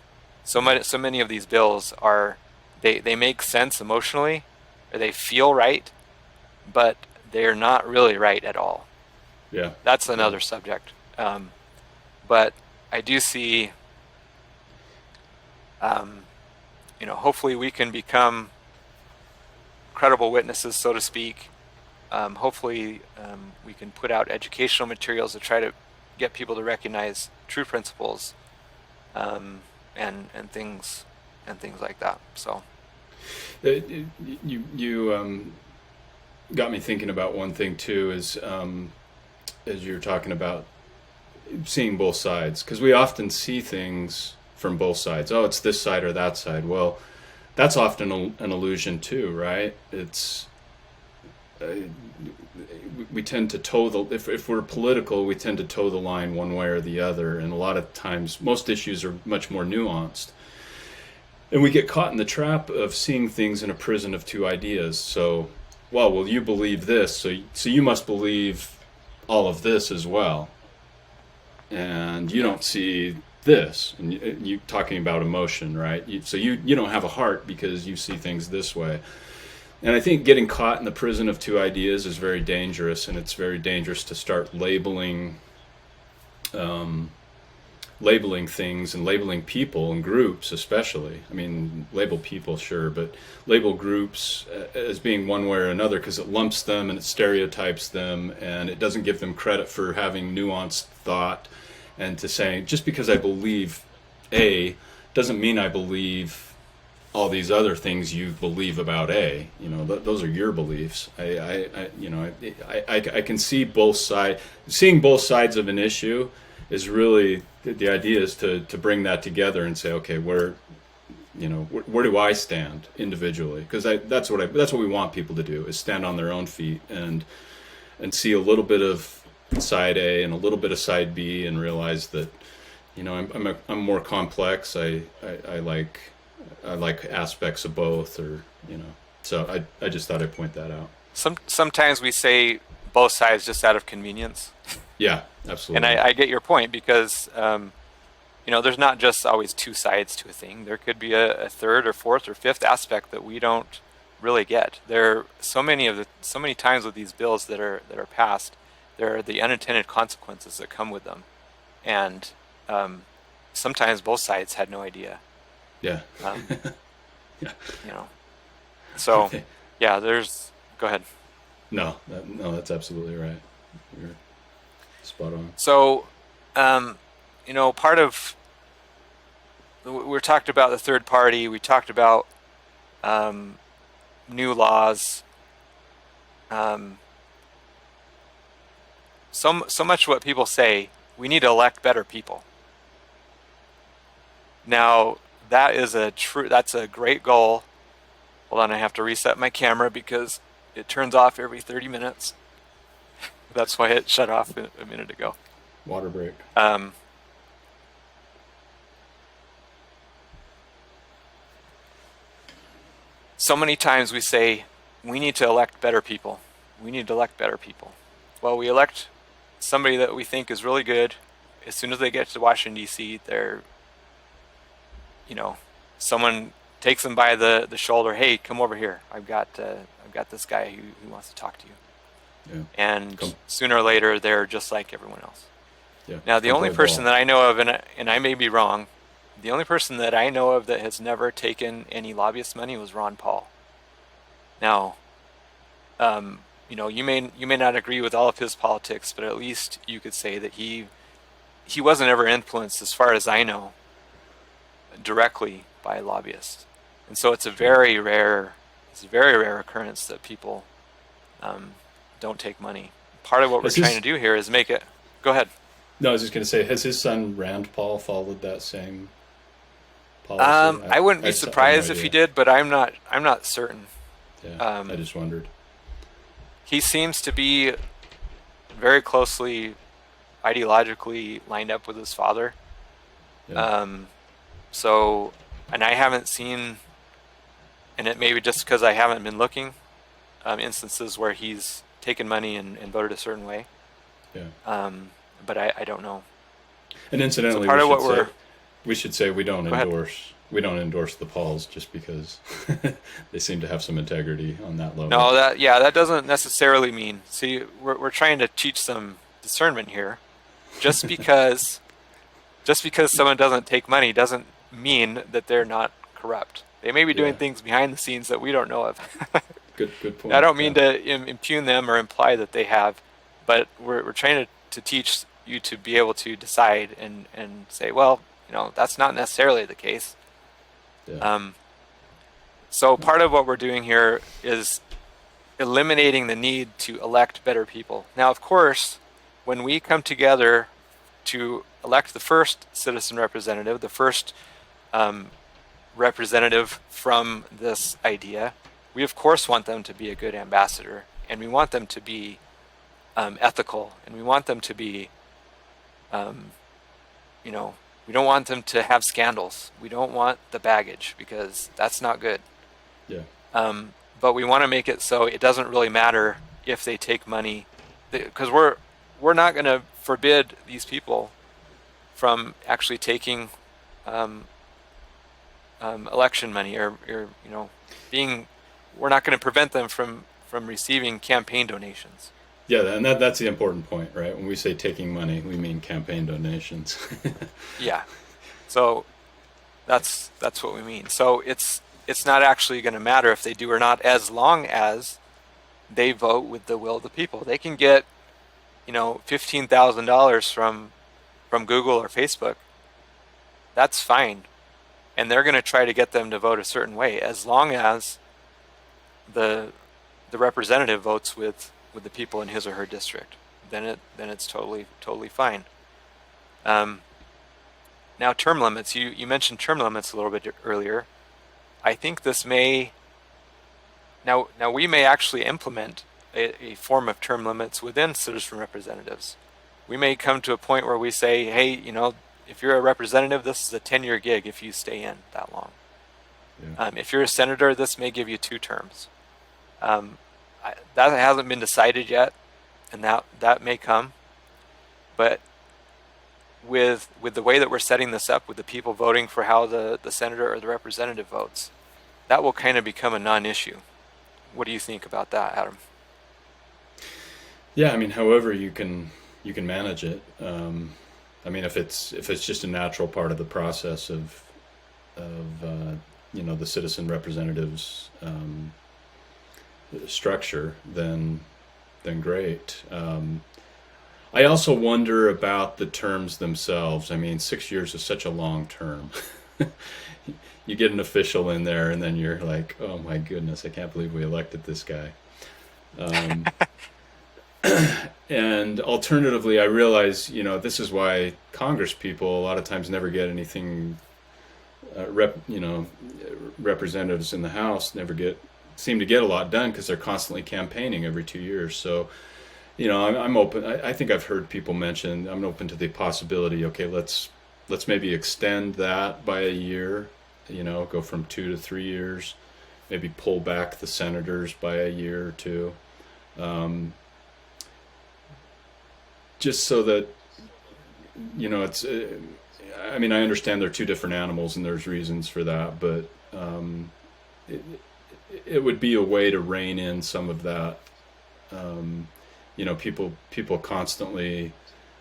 Speaker 1: So many of these bills are they make sense emotionally, or they feel right, but they're not really right at all.
Speaker 2: Yeah.
Speaker 1: That's
Speaker 2: Yeah.
Speaker 1: another subject. But I do see, hopefully we can become credible witnesses, so to speak. Hopefully we can put out educational materials to try to get people to recognize true principles, and things like that. So
Speaker 2: You got me thinking about one thing too, is as you're talking about seeing both sides, because we often see things from both sides. Oh, it's this side or that side. Well, that's often an illusion too, right? It's we tend to toe the, if we're political, we tend to toe the line one way or the other, and a lot of times most issues are much more nuanced, and we get caught in the trap of seeing things in a prison of two ideas. So, well, you believe this, so you must believe all of this as well, and you don't see this. And you talking about emotion, right? So you don't have a heart because you see things this way. And I think getting caught in the prison of two ideas is very dangerous, and it's very dangerous to start labeling things and labeling people and groups especially. I mean, label people, sure, but label groups as being one way or another, because it lumps them and it stereotypes them, and it doesn't give them credit for having nuanced thought, and to saying, just because I believe A doesn't mean I believe all these other things you believe about A. Those are your beliefs. I can see both sides. Seeing both sides of an issue is really, the idea is to bring that together and say, okay, where do I stand individually? Because that's what we want people to do, is stand on their own feet and see a little bit of side A and a little bit of side B, and realize that I'm more complex. I like aspects of both, or So I just thought I'd point that out.
Speaker 1: Sometimes we say both sides just out of convenience.
Speaker 2: Yeah, absolutely.
Speaker 1: And I get your point, because there's not just always two sides to a thing. There could be a third or fourth or fifth aspect that we don't really get. There are so many times with these bills that are passed, there are the unintended consequences that come with them, and sometimes both sides had no idea.
Speaker 2: Yeah.
Speaker 1: Yeah. So
Speaker 2: Okay.
Speaker 1: yeah, go ahead.
Speaker 2: No, that's absolutely right. You're spot on.
Speaker 1: So, part of, we talked about the third party. We talked about new laws. So much what people say, we need to elect better people. Now, that's a great goal. Hold on, I have to reset my camera because it turns off every 30 minutes. That's why it shut off a minute ago.
Speaker 2: Water break.
Speaker 1: So many times we say, we need to elect better people. We need to elect better people. Well, we elect somebody that we think is really good. As soon as they get to Washington, D.C., they're, someone takes them by the shoulder. Hey, come over here. I've got this guy who wants to talk to you.
Speaker 2: Yeah.
Speaker 1: And sooner or later, they're just like everyone else.
Speaker 2: Yeah.
Speaker 1: Now, the only person that I know of, and I may be wrong, the only person that I know of that has never taken any lobbyist money was Ron Paul. Now, you may not agree with all of his politics, but at least you could say that he wasn't ever influenced, as far as I know, directly by lobbyists. And so it's a very rare occurrence that people don't take money. Part of what we're trying to do here is make it. Go ahead.
Speaker 2: No, I was just going to say, has his son Rand Paul followed that same policy?
Speaker 1: I wouldn't be surprised if he did, but I'm not certain.
Speaker 2: Yeah, I just wondered.
Speaker 1: He seems to be very closely ideologically lined up with his father.
Speaker 2: Yeah.
Speaker 1: So, and I haven't seen, and it may be just because I haven't been looking, instances where he's taken money and voted a certain way.
Speaker 2: Yeah.
Speaker 1: But I don't know.
Speaker 2: And incidentally,
Speaker 1: so part of what
Speaker 2: We should say
Speaker 1: Go ahead.
Speaker 2: we don't endorse the Pauls just because they seem to have some integrity on that level.
Speaker 1: No, that doesn't necessarily mean. See, we're trying to teach some discernment here. Just because just because someone doesn't take money doesn't mean that they're not corrupt. They may be doing
Speaker 2: Yeah,
Speaker 1: things behind the scenes that we don't know of.
Speaker 2: good
Speaker 1: I
Speaker 2: point.
Speaker 1: don't mean
Speaker 2: Yeah,
Speaker 1: to impugn them or imply that they have, but we're trying to teach you to be able to decide and say, well, that's not necessarily the case.
Speaker 2: yeah,
Speaker 1: Um, so part of what we're doing here is eliminating the need to elect better people. Now, of course, when we come together to elect the first citizen representative, the first um, representative from this idea, we of course want them to be a good ambassador, and we want them to be ethical, and we want them to be, um, you know, we don't want them to have scandals. We don't want the baggage because that's not good.
Speaker 2: yeah,
Speaker 1: But we want to make it so it doesn't really matter if they take money, because we're not going to forbid these people from actually taking um, election money or being. We're not going to prevent them from receiving campaign donations.
Speaker 2: yeah. And that's the important point, right? When we say taking money, we mean campaign donations.
Speaker 1: Yeah, so that's what we mean. So it's not actually going to matter if they do or not, as long as they vote with the will of the people. They can get $15,000 from Google or Facebook. That's fine, and they're going to try to get them to vote a certain way, as long as the representative votes with the people in his or her district. Then it's totally fine. Um, Now, term limits. You mentioned term limits a little bit earlier. I think this may now we may actually implement a form of term limits within citizen representatives. We may come to a point where we say, hey, if you're a representative, this is a 10-year gig if you stay in that long.
Speaker 2: Yeah,
Speaker 1: If you're a senator, this may give you 2 terms. That hasn't been decided yet, and that may come. But with the way that we're setting this up, with the people voting for how the senator or the representative votes, that will kind of become a non-issue. What do you think about that, Adam?
Speaker 2: yeah. I mean, however you can manage it. I mean, if it's just a natural part of the process of the citizen representatives structure, then great. I also wonder about the terms themselves. I mean, 6 years is such a long term. You get an official in there, and then you're like, oh my goodness, I can't believe we elected this guy. Um, and alternatively, I realize, this is why Congress people a lot of times never get anything. Representatives in the House never seem to get a lot done because they're constantly campaigning every 2 years. So, I'm open. I think I've heard people mention I'm open to the possibility. Okay, let's maybe extend that by a year. Go from 2 to 3 years. Maybe pull back the senators by a year or two, just so that it's. I mean, I understand they're two different animals, and there's reasons for that, but it, it would be a way to rein in some of that. People constantly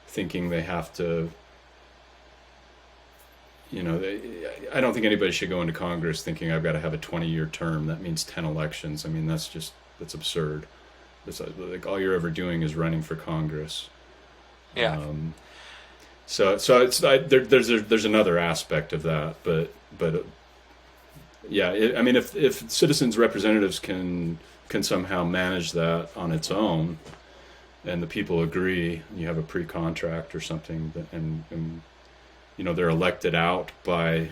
Speaker 2: thinking they have to. I don't think anybody should go into Congress thinking I've got to have a 20-year term. That means 10 elections. I mean, that's absurd. It's like all you're ever doing is running for Congress.
Speaker 1: Yeah.
Speaker 2: So it's there's another aspect of that, but yeah, I mean, if citizens representatives can somehow manage that on its own, and the people agree, you have a pre-contract or something, and they're elected out by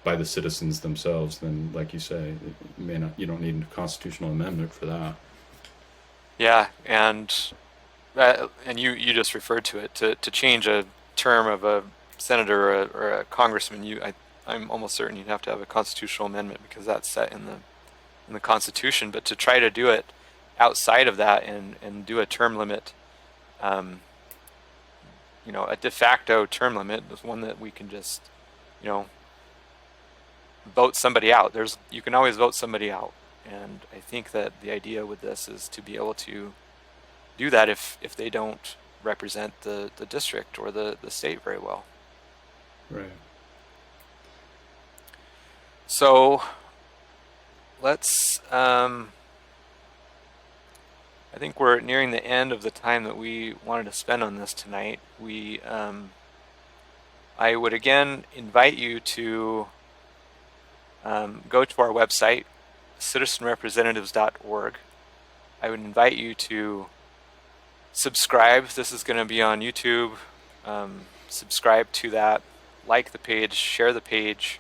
Speaker 2: the citizens themselves, then, like you say, you don't need a constitutional amendment for that.
Speaker 1: Yeah, and you just referred to it, to change a term of a senator or a congressman. I'm almost certain you'd have to have a constitutional amendment because that's set in the Constitution. But to try to do it outside of that and do a term limit, a de facto term limit is one that we can just you know, vote somebody out. You can always vote somebody out. And I think that the idea with this is to be able to do that if they don't represent the district or the state very well.
Speaker 2: Right.
Speaker 1: So let's, I think we're nearing the end of the time that we wanted to spend on this tonight. I would again invite you to go to our website, citizenrepresentatives.org. I would invite you to subscribe. This is going to be on YouTube. Subscribe to that. Like the page. Share the page.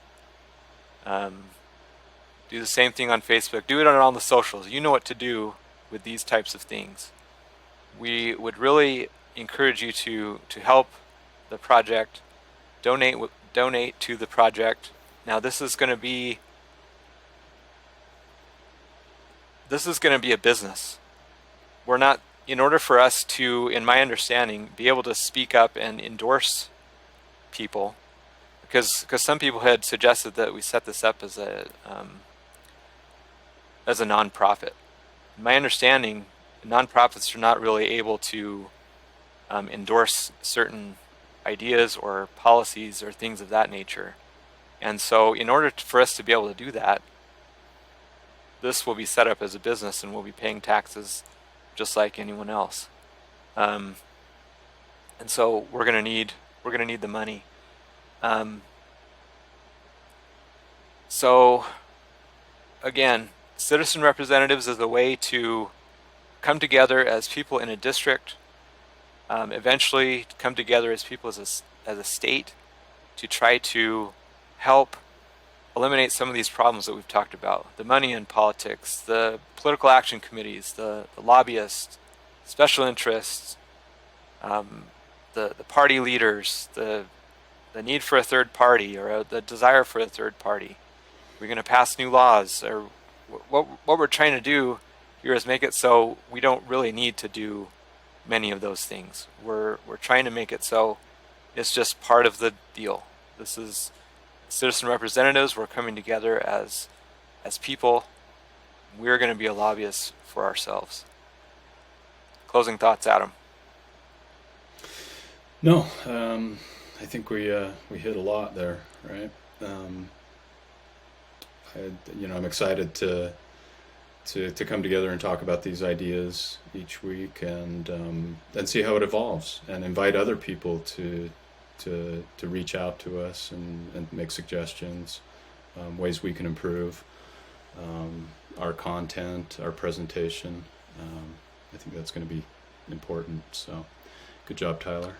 Speaker 1: Do the same thing on Facebook. Do it on all the socials. You know what to do with these types of things. We would really encourage you to help the project. Donate to the project. Now this is going to be a business. We're not, in order for us to, in my understanding, be able to speak up and endorse people, because some people had suggested that we set this up as a nonprofit. In my understanding, nonprofits are not really able to endorse certain ideas or policies or things of that nature. And so in order for us to be able to do that, this will be set up as a business and we'll be paying taxes just like anyone else. And so we're gonna need the money. So again, citizen representatives is a way to come together as people in a district, eventually come together as people as a state to try to help eliminate some of these problems that we've talked about. The money in politics, the political action committees, the lobbyists, special interests, the party leaders, the need for a third party or the desire for a third party. We're going to pass new laws, or what we're trying to do here is make it so we don't really need to do many of those things. We're trying to make it so it's just part of the deal. This is citizen representatives. We're coming together as people. We're going to be a lobbyist for ourselves. Closing thoughts, Adam.
Speaker 2: No, I think we hit a lot there, right? I'm excited to come together and talk about these ideas each week, and see how it evolves, and invite other people to reach out to us and make suggestions, ways we can improve our content, our presentation. I think that's going to be important. So, good job, Tyler.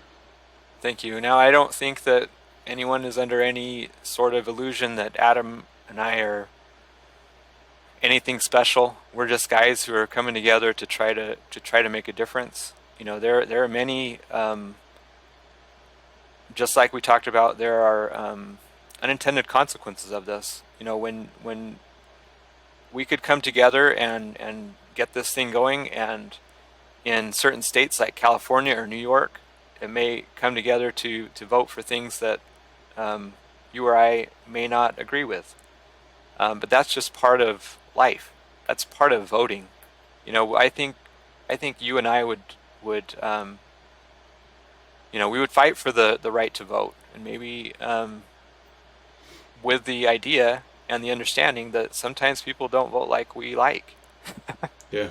Speaker 1: Thank you. Now, I don't think that anyone is under any sort of illusion that Adam and I are anything special. We're just guys who are coming together to try to make a difference. You know, there are many, just like we talked about, there are unintended consequences of this. You know, when we could come together and get this thing going, and in certain states like California or New York, it may come together to vote for things that you or I may not agree with. But that's just part of life. That's part of voting. You know, I think you and I would we would fight for the right to vote, and maybe with the idea and the understanding that sometimes people don't vote like we like.
Speaker 2: Yeah.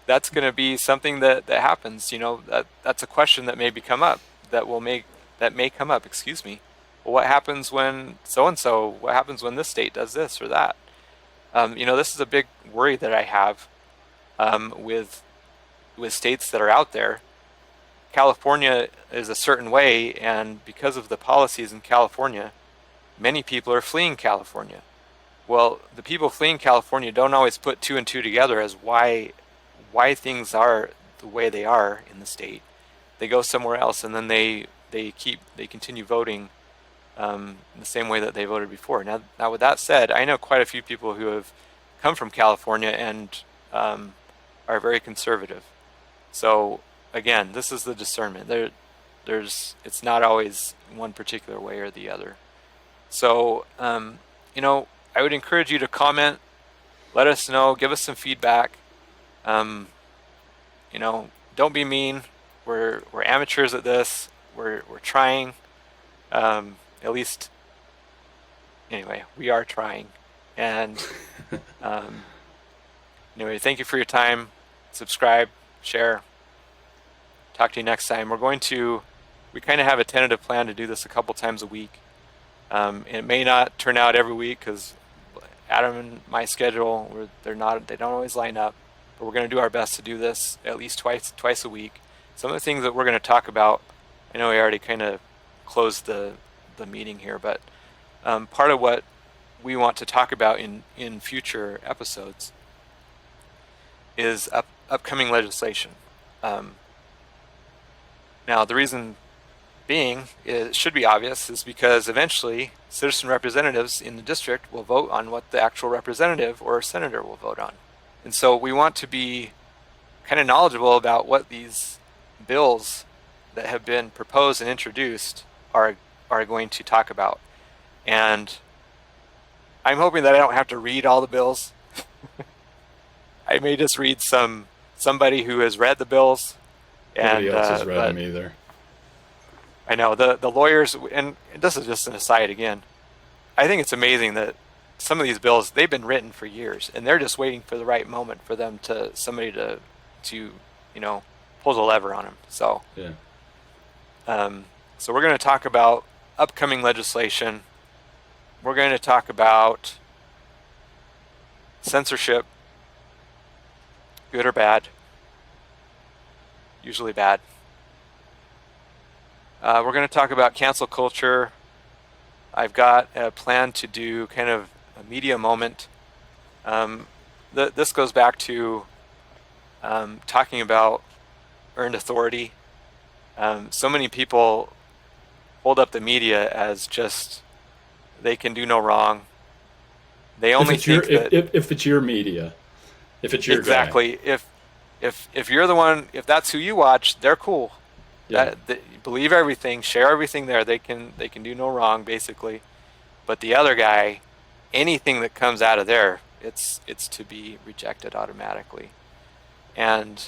Speaker 1: That's going to be something that happens. You know, that's a question that may come up. That may come up. Excuse me. Well, what happens when so and so? What happens when this state does this or that? This is a big worry that I have with states that are out there. California is a certain way, and because of the policies in California, many people are fleeing California. Well, the people fleeing California don't always put two and two together as why things are the way they are in the state. They go somewhere else, and then they continue voting the same way that they voted before. Now with that said, I know quite a few people who have come from California and are very conservative. So again, this is the discernment. It's not always one particular way or the other. So, I would encourage you to comment, let us know, give us some feedback. Um, don't be mean. We're amateurs at this. We're trying. At least, anyway, we are trying. And um, anyway, thank you for your time. Subscribe, share. Talk to you next time. We kind of have a tentative plan to do this a couple times a week. It may not turn out every week because Adam and my schedule, they don't always line up. But we're going to do our best to do this at least twice a week. Some of the things that we're going to talk about, I know we already kind of closed the meeting here, but part of what we want to talk about in future episodes is upcoming legislation. Now, the reason being, it should be obvious, is because eventually citizen representatives in the district will vote on what the actual representative or senator will vote on. And so we want to be kind of knowledgeable about what these bills that have been proposed and introduced are going to talk about. And I'm hoping that I don't have to read all the bills. I may just read somebody who has read the bills.
Speaker 2: Nobody else has read them either.
Speaker 1: I know the lawyers, and this is just an aside again. I think it's amazing that some of these bills, they've been written for years, and they're just waiting for the right moment for somebody to pull the lever on them. So
Speaker 2: yeah.
Speaker 1: So we're going to talk about upcoming legislation. We're going to talk about censorship, good or bad. Usually bad. We're going to talk about cancel culture. I've got a plan to do kind of a media moment. This goes back to talking about earned authority. So many people hold up the media as just they can do no wrong. They only think that
Speaker 2: if it's your media, if it's your
Speaker 1: exactly
Speaker 2: guy.
Speaker 1: If you're the one, if that's who you watch, they're cool.
Speaker 2: Yeah.
Speaker 1: Believe everything, share everything there. They can do no wrong, basically. But the other guy, anything that comes out of there, it's to be rejected automatically. And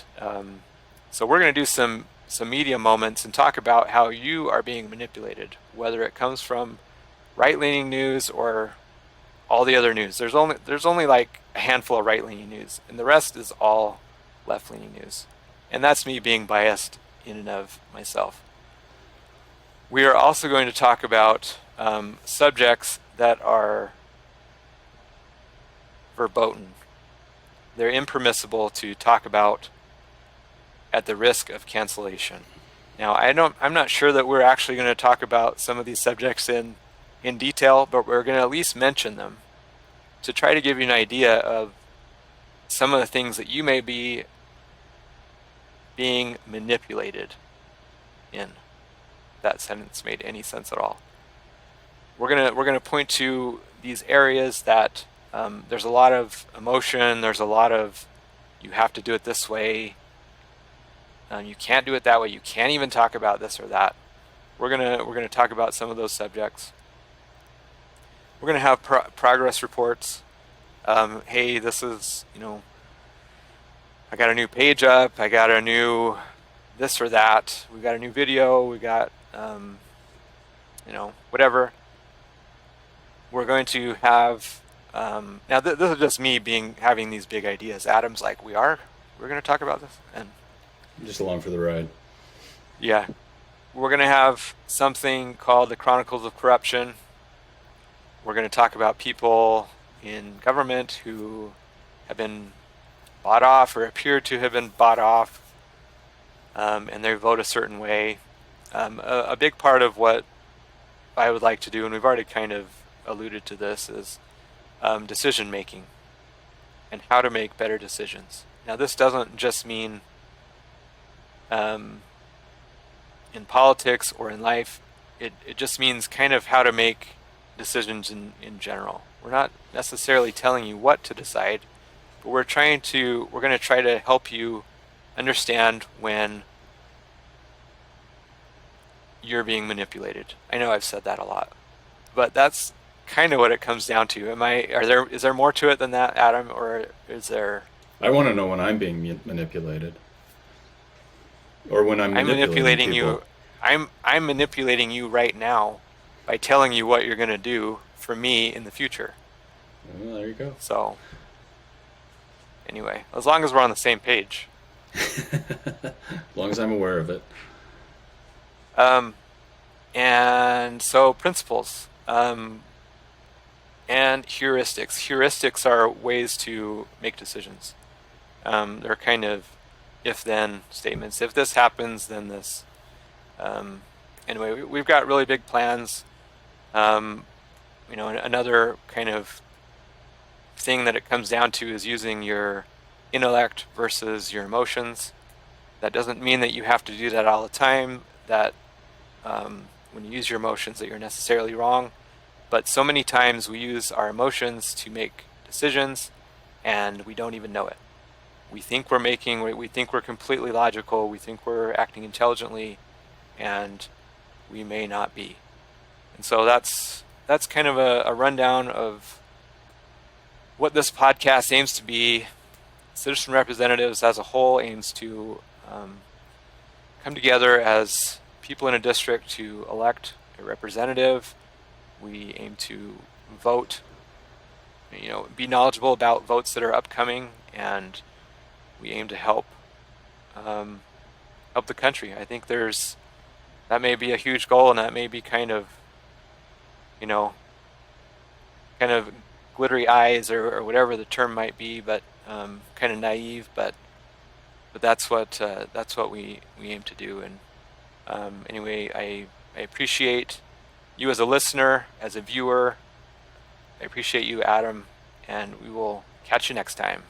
Speaker 1: so we're going to do some media moments and talk about how you are being manipulated, whether it comes from right-leaning news or all the other news. There's only like a handful of right-leaning news, and the rest is all left-leaning news. And that's me being biased in and of myself. We are also going to talk about subjects that are verboten. They're impermissible to talk about at the risk of cancellation. Now, I'm not sure that we're actually going to talk about some of these subjects in detail, but we're going to at least mention them to try to give you an idea of some of the things that you may be being manipulated in. That sentence made any sense at all. We're gonna point to these areas that there's a lot of emotion. There's a lot of you have to do it this way. You can't do it that way. You can't even talk about this or that. We're gonna talk about some of those subjects. We're gonna have progress reports. Hey, this is I got a new page up. I got a new this or that. We got a new video. We got whatever. We're going to have now. This is just me having these big ideas. Adam's like, we're going to talk about this, and
Speaker 2: I'm just along for the ride.
Speaker 1: Yeah, we're going to have something called the Chronicles of Corruption. We're going to talk about people in government who have been bought off or appear to have been bought off, and they vote a certain way. A big part of what I would like to do, and we've already kind of alluded to this, is decision making and how to make better decisions. Now, this doesn't just mean in politics or in life. It just means kind of how to make decisions in general. We're not necessarily telling you what to decide, but we're going to try to help you understand when you're being manipulated. I know I've said that a lot. but that's kind of what it comes down to. Is there more to it than that, Adam, or is there?
Speaker 2: I want to know when I'm being manipulated, or when I'm
Speaker 1: I'm
Speaker 2: manipulating
Speaker 1: manipulating
Speaker 2: people.
Speaker 1: you. I'm manipulating you right now by telling you what you're going to do for me in the future.
Speaker 2: Well, there you go.
Speaker 1: So anyway, as long as we're on the same page.
Speaker 2: As long as I'm aware of it.
Speaker 1: Um, and so principles and heuristics. Heuristics are ways to make decisions. They're kind of if-then statements. If this happens, then this. Anyway, we've got really big plans. Another kind of thing that it comes down to is using your intellect versus your emotions. That doesn't mean that you have to do that all the time, that when you use your emotions that you're necessarily wrong. But so many times we use our emotions to make decisions and we don't even know it. We think we're completely logical, we think we're acting intelligently, and we may not be. And so that's kind of a rundown of what this podcast aims to be. Citizen Representatives as a whole aims to come together as people in a district to elect a representative. We aim to vote, be knowledgeable about votes that are upcoming, and we aim to help the country. I think that may be a huge goal, and that may be kind of glittery eyes or whatever the term might be, but kind of naive, but that's what we aim to do. And anyway, I appreciate you as a listener, as a viewer. I appreciate you, Adam, and we will catch you next time.